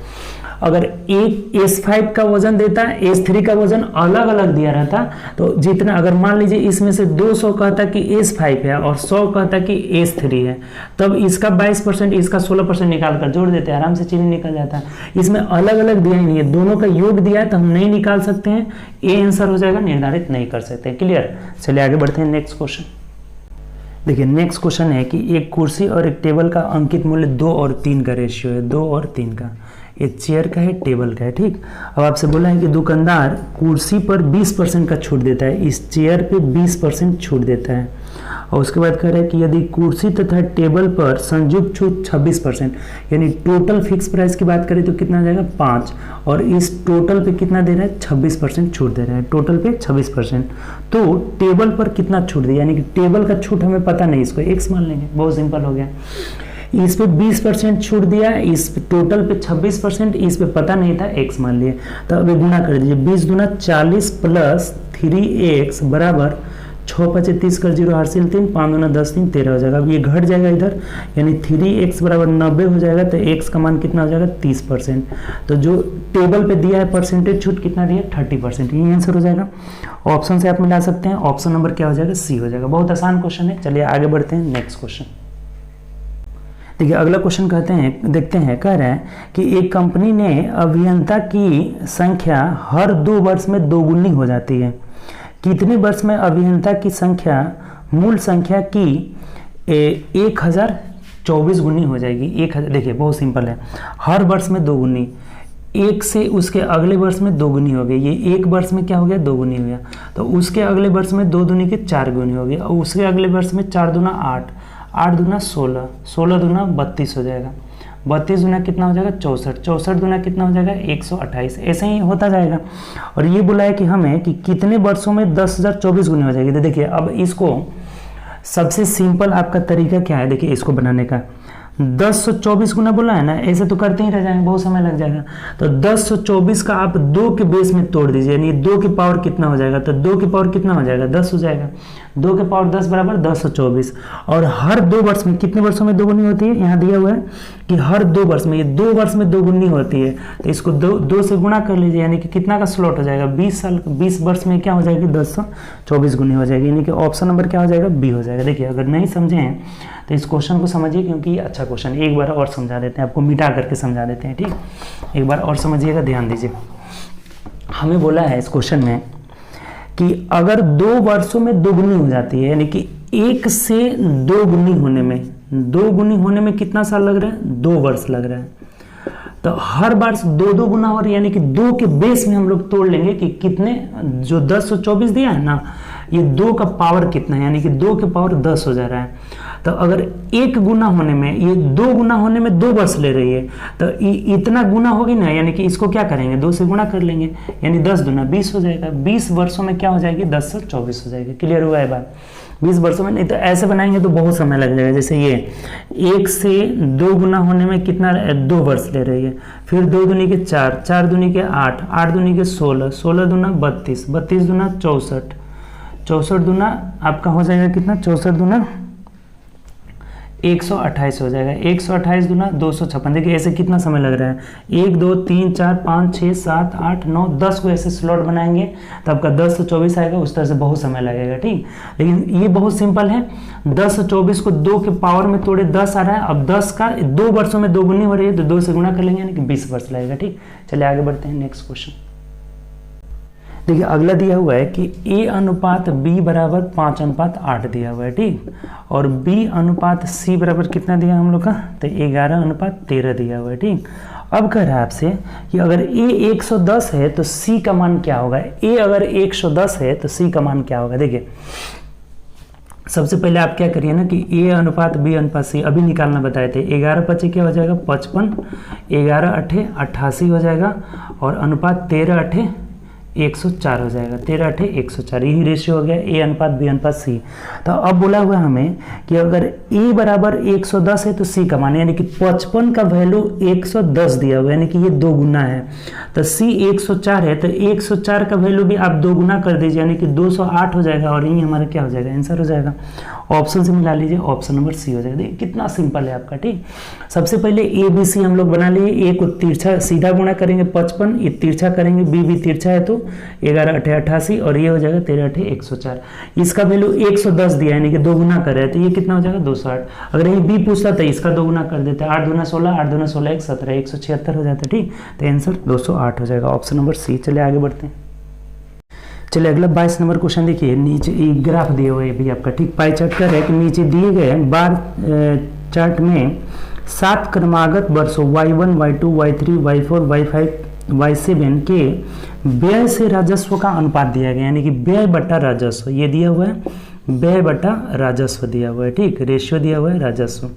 अगर एक S5 का वजन देता, S3 का वजन अलग अलग दिया रहता, तो जितना, अगर मान लीजिए इसमें से 200 कहता कि S5 है और 100 कहता कि S3 है, तब इसका 22% इसका 16% निकाल कर जोड़ देते हैं, आराम से चीनी निकल जाता है। इसमें अलग अलग दिया ही नहीं है, दोनों का योग दिया है, तो हम नहीं निकाल सकते हैं, ये आंसर हो जाएगा, निर्धारित नहीं कर सकते। क्लियर? चलिए आगे बढ़ते हैं, नेक्स्ट क्वेश्चन देखिए। नेक्स्ट क्वेश्चन है कि एक कुर्सी और एक टेबल का अंकित मूल्य 2 और 3 का रेशियो है, 2 और 3 का, ये चेयर का है, टेबल का है, ठीक। अब आपसे बोला है कि दुकानदार कुर्सी पर 20% का छूट देता है, इस चेयर पे 20% छूट देता है, और उसके बाद कह रहा है कि यदि कुर्सी तथा टेबल पर संयुक्त छूट 26%, यानी टोटल फिक्स प्राइस की बात करें तो कितना आ जाएगा 5, और इस टोटल पे कितना दे रहा है 26% छूट दे रहा है, टोटल पे 26%। तो टेबल पर कितना छूट दिया, यानी कि टेबल का छूट हमें पता नहीं, इसको x मान लेंगे, बहुत सिंपल हो गया। इस पे 20% छूट दिया, इस टोटल पे 26%, इस पे पता नहीं था, x मान लिए। तो अब गुना कर दीजिए, 20 दूना 40 प्लस 3x बराबर 6 5 30 कर 0 हासिल 3, 5 दूना 10 3 13 हो जाएगा। अब ये घट जाएगा इधर, यानी 3x बराबर 90 हो जाएगा, तो x का मान कितना हो जाएगा 30%। तो जो टेबल पे दिया है परसेंटेज छूट कितना दिया 30%, ये आंसर हो जाएगा। ऑप्शन से आप मिला सकते हैं, ऑप्शन नंबर क्या हो जाएगा, सी हो जाएगा। बहुत आसान क्वेश्चन है। चलिए आगे बढ़ते हैं, नेक्स्ट क्वेश्चन देखिए। अगला क्वेश्चन कहते हैं, देखते हैं, कह रहे हैं कि एक कंपनी ने अभियंता की संख्या हर 2 वर्ष में दोगुनी हो जाती है, कितने वर्ष में अभियंता की संख्या मूल संख्या की 1024 गुनी हो जाएगी। 1000, देखिए बहुत सिंपल है, हर वर्ष में दोगुनी, एक से उसके अगले वर्ष में दोगुनी हो गई, ये एक वर्ष में क्या हो गया दोगुनी हो गया, तो उसके अगले वर्ष में 2 दूनी के 4 गुनी हो गई, और उसके अगले वर्ष में 4 दूना 8, 8 दूना 16, 16 दूना 32 हो जाएगा, 32 दूना कितना हो जाएगा 64, 64 दूना कितना हो जाएगा 128, ऐसे ही होता जाएगा। और ये बोला है कि हमें कि कितने वर्षों में 10,024 गुनी हो जाएगी। तो देखिए अब इसको सबसे सिंपल आपका तरीका क्या है, देखिए इसको बनाने का, 1024 गुना बोला है ना, ऐसे तो करते ही रह जाएंगे, बहुत समय लग जाएगा। तो 1024 का आप 2 के बेस में तोड़ दीजिए, यानी 2 की पावर कितना हो जाएगा, तो 2 की पावर कितना हो जाएगा 10 हो जाएगा, 2 के पावर 10 बराबर 1024। और हर 2 वर्ष में, कितने वर्षों में दोगुनी होती है, यहाँ दिया हुआ है कि हर 2 वर्ष में, ये 2 वर्ष में दोगुनी होती है, तो इसको 2 से गुणा कर लीजिए, यानी कि कितना का स्लॉट हो जाएगा 20 साल, 20 वर्ष में क्या हो जाएगी 1024 गुनी हो जाएगी, यानी कि ऑप्शन नंबर क्या हो जाएगा बी हो जाएगा। देखिए अगर नहीं समझे हैं तो इस क्वेश्चन को समझिए, क्योंकि ये अच्छा क्वेश्चन, एक बार और समझा देते हैं आपको, मिटा करके समझा देते हैं, ठीक, एक बार और समझिएगा, ध्यान दीजिए। हमें बोला है इस क्वेश्चन में कि अगर 2 वर्षों में दोगुनी हो जाती है, यानी कि 1 से 2 गुनी होने में, 2 गुनी होने में कितना साल लग रहा है 2 वर्ष लग रहा है, तो हर वर्ष 2 गुना हो रहा है, यानी कि 2 के बेस में हम लोग तोड़ लेंगे कि कितने, जो 1024 दिया है ना, ये 2 का पावर कितना है, यानी कि 2 के पावर 10 हो जा रहा है। तो अगर 1 गुना होने में, ये 2 गुना होने में 2 वर्ष ले रही है, तो इतना गुना होगी ना, यानी कि इसको क्या करेंगे 2 से गुना कर लेंगे, यानी 10 दूना 20 हो जाएगा, 20 वर्षों में क्या हो जाएगी 1024 हो जाएगी। क्लियर हुआ है बात? 20 वर्षों में, नहीं तो ऐसे बनाएंगे तो बहुत समय लग जाएगा। जैसे ये 1 से 2 गुना होने में कितना 2 वर्ष ले रही है, फिर 2 दूनी के 4, 4 दूनी के 8, 8 दूनी के 16, 16 दूना 32, 32 दूना 64, 64 दूना आपका हो जाएगा कितना 64 दूना 128 हो जाएगा। 128 दूना 256। देखिए ऐसे कितना समय लग रहा है, 1 2 3 4 5 6 7 8 9 10 को ऐसे स्लॉट बनाएंगे तो आपका 10 से 24 आएगा। उस तरह से बहुत समय लगेगा, ठीक। लेकिन ये बहुत सिंपल है, 10 से 24 को 2 के पावर में तोड़े 10 आ रहा है। अब 10 का 2 वर्षों में 2 गुनी हो रही है तो 2 से गुना कर लेंगे, यानी कि 20 वर्ष लगेगा, ठीक। चलिए आगे बढ़ते हैं, नेक्स्ट क्वेश्चन। देखिए अगला दिया हुआ है कि A अनुपात B बराबर 5:8 दिया हुआ है, ठीक। और B अनुपात C बराबर कितना दिया हम लोग का, तो 11:13 दिया हुआ है, ठीक। अब कह रहा है आपसे कि अगर A 110 है तो C का मान क्या होगा। A अगर 110 है तो C का मान क्या होगा। देखिए सबसे पहले आप क्या करिए ना कि A अनुपात B अनुपात C अभी निकालना बताए थे। 11×5 क्या हो जाएगा 55, 11×8 88 हो जाएगा, और अनुपात 13×8 104 हो जाएगा। 13×8 104, यही रेशियो हो गया A अनुपात B अनुपात C। तो अब बोला हुआ हमें कि अगर A बराबर 110 है तो C का मान, यानी कि 55 का वैल्यू 110 दिया हुआ है, यानी कि ये 2 गुना है। तो C 104 है तो 104 का वैल्यू भी आप 2 गुना कर दीजिए, यानी कि 208 हो जाएगा, और यही हमारा क्या हो जाएगा, आंसर हो जाएगा। ऑप्शन से मिला लीजिए, ऑप्शन नंबर C हो जाएगा। देखिए कितना सिंपल है आपका, ठीक। सबसे पहले A B C हम लोग बना लिए। A को तिरछा सीधा गुणा करेंगे 55, ये तिरछा करेंगे, B भी तिरछा है तो 11×8 88, और ये हो जाएगा 13×8 104। इसका वैल्यू 110 दिया, यानी कि 2 गुना कर रहे हैं तो ये कितना हो जाएगा 208। अगर ये B पूछता तो इसका 2 गुना कर देते, 8 दूना 16, 8 दूना 16 17 176 हो जाता है, ठीक। तो आंसर 208 हो जाएगा, ऑप्शन नंबर C। चलिए आगे बढ़ते हैं। चलिए अगला 22 नंबर क्वेश्चन देखिए। नीचे एक ग्राफ दिए हुए भी आपका, ठीक। पाई चार्ट का है कि नीचे दिए गए बार चार्ट में 7 क्रमागत वर्षों y1 y2 y3 y4 y5 y7 के व्यय से राजस्व का अनुपात दिया गया, यानी कि व्यय बटा राजस्व ये दिया हुआ है, व्यय बटा राजस्व दिया हुआ है, ठीक। रेशियो दिया हुआ है राजस्व,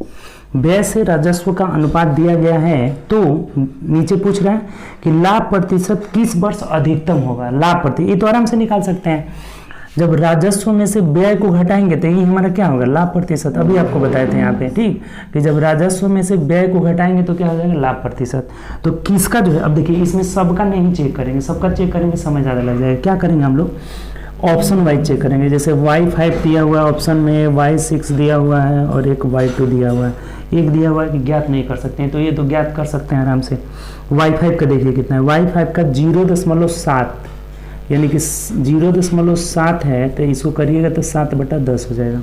व्यय से राजस्व का अनुपात दिया गया है। तो नीचे पूछ रहा है कि लाभ प्रतिशत किस वर्ष अधिकतम होगा। लाभ प्रतिशत ये तो आराम से निकाल सकते हैं, जब राजस्व में से व्यय को घटाएंगे तो ये हमारा क्या होगा, लाभ प्रतिशत। अभी आपको बताए थे यहाँ पे, ठीक, कि जब राजस्व में से व्यय को घटाएंगे तो क्या हो जाएगा, लाभ प्रतिशत। तो किसका जो है, अब देखिए इसमें सबका नहीं चेक करेंगे, सबका चेक करेंगे समय ज़्यादा लग जाएगा। क्या करेंगे हम लोग, ऑप्शन वाइज चेक करेंगे। जैसे y5 दिया हुआ है ऑप्शन में, y6 दिया हुआ है, और एक y2 दिया हुआ है। एक दिया हुआ है कि ज्ञात नहीं कर सकते हैं, तो ये तो ज्ञात कर सकते हैं आराम से। y5 का देखिए कितना है, y5 का 0.7, यानी कि 0.7 है, तो इसको करिएगा तो 7/10 हो जाएगा।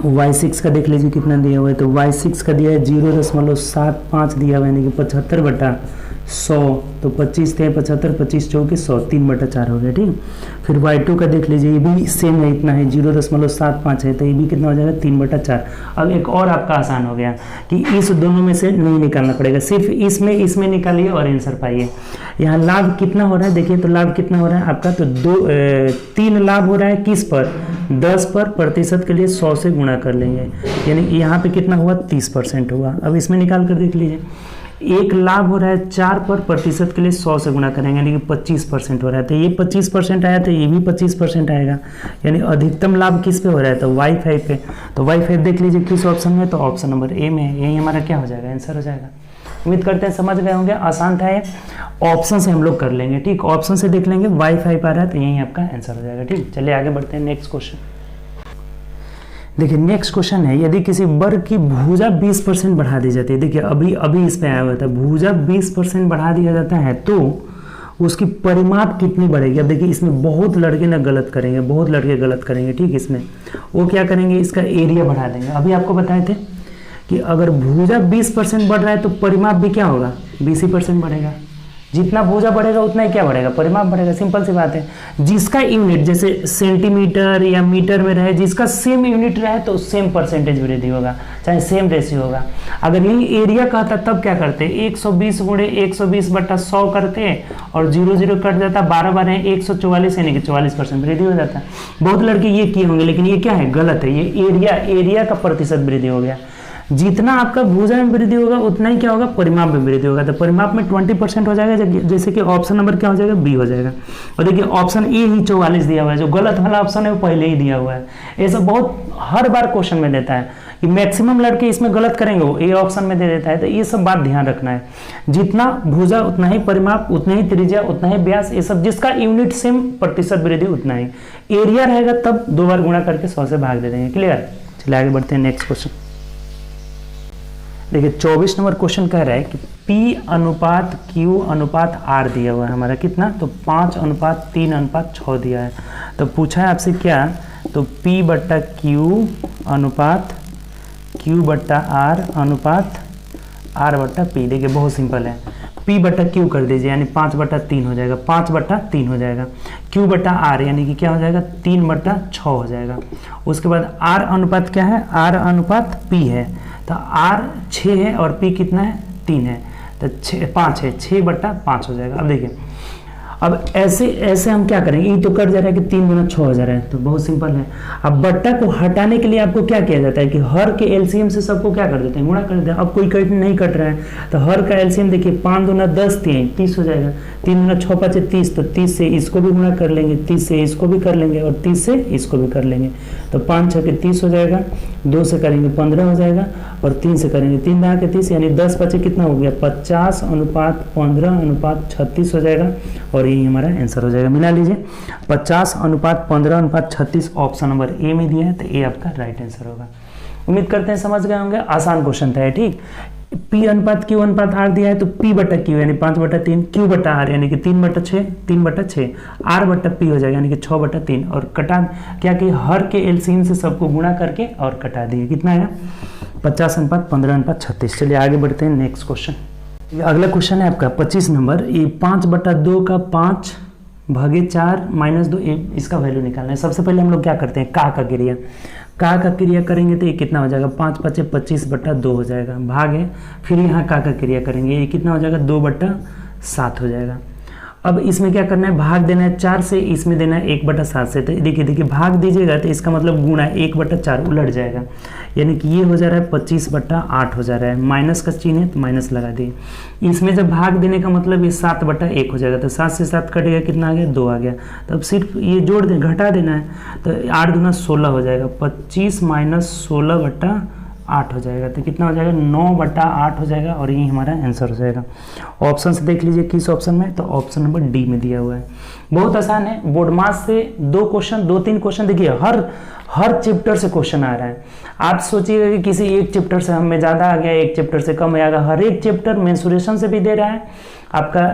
y6 का देख लीजिए कितना दिया हुआ है, तो y6 का दिया है 0.75 दिया हुआ है, यानी कि 75/100, तो 25 थे 75, 25 चौके 100, 3/4 हो गया, ठीक। फिर y2 का देख लीजिए, ये भी सेम है, इतना है 0.75 है, तो ये भी कितना हो जाएगा 3/4। अब एक और आपका आसान हो गया कि इस दोनों में से नहीं निकालना पड़ेगा, सिर्फ इसमें निकालिए और आंसर पाइए। यहाँ लाभ कितना हो रहा है, देखिए तो लाभ कितना हो रहा है आपका, तो 3 लाभ हो रहा है किस पर, 10 पर, प्रतिशत के लिए 100 से गुणा कर लेंगे, यानी यहाँ पे कितना हुआ 30% हुआ। अब इसमें निकाल कर देख लीजिए, एक लाभ हो रहा है 4 पर, प्रतिशत के लिए 100 से गुणा करेंगे, यानी कि 25% हो रहा है, तो ये 25% आया तो ये भी 25% आएगा, यानी अधिकतम लाभ किस पे हो रहा है, तो y5 पे। तो y5 देख लीजिए किस ऑप्शन में, तो ऑप्शन नंबर A में है, यही हमारा क्या हो जाएगा, आंसर हो जाएगा। उम्मीद करते हैं समझ गए होंगे, आसान था ये। ऑप्शन से हम लोग कर लेंगे, ठीक। ऑप्शन से देख लेंगे, y5 आ रहा है तो यही आपका आंसर हो जाएगा, ठीक। चलिए आगे बढ़ते हैं, नेक्स्ट क्वेश्चन देखिए। नेक्स्ट क्वेश्चन है, यदि किसी वर्ग की भुजा 20% बढ़ा दी जाती है, देखिए अभी इस पे आया हुआ था, भुजा 20% बढ़ा दिया जाता है तो उसकी परिमाप कितनी बढ़ेगी। अब देखिए इसमें बहुत लड़के ना गलत करेंगे, बहुत लड़के गलत करेंगे, ठीक। इसमें वो क्या करेंगे, इसका एरिया बढ़ा देंगे। अभी आपको बताए थे कि अगर भुजा 20% बढ़ रहा है तो परिमाप भी क्या होगा, 20% बढ़ेगा। जितना भुजा बढ़ेगा उतना ही क्या बढ़ेगा, परिमाप बढ़ेगा। सिंपल सी बात है। जिसका यूनिट जैसे सेंटीमीटर या मीटर में रहे, जिसका सेम यूनिट रहे तो सेम परसेंटेज वृद्धि होगा, चाहे सेम रेशियो होगा। अगर यही एरिया कहता तब क्या करते, 120 गुणे 120/100 करते और 0 0 कट जाता, 12 12 144, यानी कि 44% वृद्धि हो जाता। बहुत लड़के ये किए होंगे, लेकिन ये क्या है, गलत है। ये एरिया का प्रतिशत वृद्धि हो गया। जितना आपका भुजा में वृद्धि होगा उतना ही क्या होगा, परिमाप में वृद्धि होगा। तो परिमाप में 20% हो जाएगा, जैसे कि ऑप्शन नंबर क्या हो जाएगा, बी हो जाएगा। और देखिए ऑप्शन ए ही 44 दिया हुआ है, जो गलत वाला ऑप्शन है वो पहले ही दिया हुआ है। ऐसा बहुत हर बार क्वेश्चन में देता है कि मैक्सिमम लड़के इसमें गलत करेंगे, वो ए ऑप्शन में दे देता है। तो ये सब बात ध्यान रखना है। जितना भुजा उतना ही परिमाप, उतना ही त्रिज्या, उतना ही व्यास, ये सब जिसका यूनिट सेम, प्रतिशत वृद्धि उतना ही। एरिया रहेगा तब 2 बार गुणा करके 100 से भाग दे देंगे। क्लियर। चलिए आगे बढ़ते हैं, नेक्स्ट क्वेश्चन। देखिए 24 नंबर क्वेश्चन कह रहा है कि P अनुपात Q अनुपात R दिया हुआ है हमारा कितना, तो 5 अनुपात 3 अनुपात 6 दिया है। तो पूछा है आपसे क्या, तो P बट्टा Q अनुपात Q बट्टा R अनुपात R बट्टा P। देखिए बहुत सिंपल है, P बट्टा Q कर दीजिए यानी 5 बट्टा 3 हो जाएगा, 5 बट्टा 3 हो जाएगा। Q बट्टा R यानी कि क्या हो जाएगा, 3 बट्टा 6 हो जाएगा। उसके बाद R अनुपात क्या है, R अनुपात P है, तो R 6 है और P कितना है, 3 है, तो 5 है, 6 बट्टा 5 हो जाएगा। अब देखिए अब ऐसे हम क्या करेंगे, ये तो कट जा रहा है कि 3 गुना 6 हो जा रहा है, तो बहुत सिंपल है। अब बट्टा को हटाने के लिए आपको क्या किया जाता है कि हर के एलसीएम से सबको क्या कर देते हैं, गुणा कर देते हैं। अब कोई कट नहीं कट रहा है तो हर का एलसीएम देखिए 5 दूना 10 30 हो जाएगा, 3 दूना 6 5 30, तो 30 से इसको भी गुणा कर लेंगे, 30 से इसको भी कर लेंगे और 30 से इसको भी कर लेंगे, तो 5 6 के 30 हो जाएगा, 2 से करेंगे 15 हो जाएगा और 3 से करेंगे 3 दहा के 30 यानी 10 5 कितना हो गया, 50 अनुपात 15 अनुपात 36 हो जाएगा और यही हमारा आंसर हो जाएगा। मिला लीजिए 50 अनुपात 15 अनुपात 36 ऑप्शन नंबर ए में दिया है, तो ए आपका राइट आंसर होगा। उम्मीद करते हैं समझ गए होंगे, आसान क्वेश्चन था ठीक। P अनुपात Q अनुपात R दिया है तो P बटा Q यानी 5 बटा 3, Q बटा R यानी कि 3 बटा 6, 3 बटा 6, R बटा P हो जाएगा यानी कि 6 बटा 3 और कटा क्या कि हर के एलसीएम से सबको गुणा करके और कटा दिए, कितना आएगा 50 अनुपात 15 अनुपात 36। चलिए आगे बढ़ते हैं नेक्स्ट क्वेश्चन। अगला क्वेश्चन है आपका 25 नंबर, ये 5 बटा 2 का 5 भागे 4 माइनस 2, इसका वैल्यू निकालना है। सबसे पहले हम लोग क्या करते हैं, का क्रिया करेंगे तो ये कितना हो जाएगा, 5 5 25 बटा 2 हो जाएगा, भागे फिर यहाँ का क्रिया करेंगे, ये कितना हो जाएगा 2 बटा 7 हो जाएगा। अब इसमें क्या करना है, भाग देना है 4 से, इसमें देना है 1 बटा 7 से, तो देखिए भाग दीजिएगा तो इसका मतलब गुणा 1 बटा 4 उलट जाएगा, यानी कि ये हो जा रहा है 25 बटा 8 हो जा रहा है, माइनस का चिन्ह है तो माइनस लगा दिए। इसमें जब भाग देने का मतलब ये 7 बटा 1 हो जाएगा, तो 7 से 7 कटेगा, कितना आ गया 2 आ गया, तो अब सिर्फ ये जोड़ दे घटा देना है, तो 8 दूना 16 हो जाएगा, 25 माइनस 16 बटा 8 हो जाएगा, तो कितना हो जाएगा 9 बटा 8 हो जाएगा और यही हमारा आंसर हो जाएगा। ऑप्शन से देख लीजिए किस ऑप्शन में, तो ऑप्शन नंबर डी में दिया हुआ है। बहुत आसान है, बोर्ड मास से 2-3 क्वेश्चन देखिए हर चैप्टर से क्वेश्चन आ रहा है। आप सोचिएगा कि किसी एक चैप्टर से हमें ज़्यादा आ गया, एक चैप्टर से कम आएगा, हर एक चैप्टर मेंसुरेशन से भी दे रहा है, आपका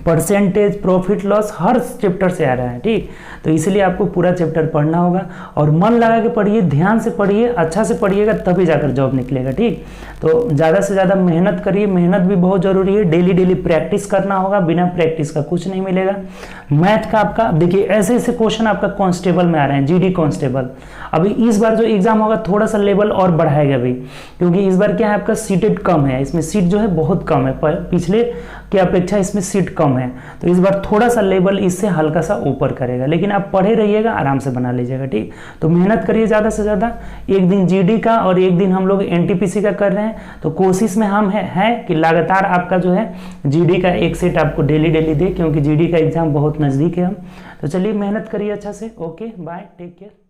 परसेंटेज प्रॉफिट लॉस हर चैप्टर से आ रहा है ठीक। तो इसलिए आपको पूरा चैप्टर पढ़ना होगा और मन लगा के पढ़िए, ध्यान से पढ़िए, अच्छा से पढ़िएगा तभी जाकर जॉब निकलेगा ठीक। तो ज़्यादा से ज़्यादा मेहनत करिए, मेहनत भी बहुत ज़रूरी है, डेली प्रैक्टिस करना होगा, बिना प्रैक्टिस का कुछ नहीं मिलेगा। मैथ का आपका देखिए ऐसे क्वेश्चन आपका कांस्टेबल में आ रहे हैं, जीडी कांस्टेबल। अभी इस बार जो एग्जाम होगा थोड़ा सा लेवल और बढ़ाएगा भाई, क्योंकि इस बार क्या है आपका सीटेड कम है, इसमें सीट जो है बहुत कम है, पिछले की अपेक्षा इसमें सीट कम है, तो इस बार थोड़ा सा लेवल इससे हल्का सा ऊपर करेगा, लेकिन आप पढ़े रहिएगा, आराम से बना लीजिएगा ठीक। तो मेहनत करिए ज़्यादा से ज़्यादा, एक दिन जीडी का और एक दिन हम लोग एनटीपीसी का कर रहे हैं, तो कोशिश में हम है कि लगातार आपका जो है जीडी का एक सेट आपको डेली दे, क्योंकि जीडी का एग्जाम बहुत नज़दीक है हम। तो चलिए मेहनत करिए अच्छा से, ओके बाय, टेक केयर।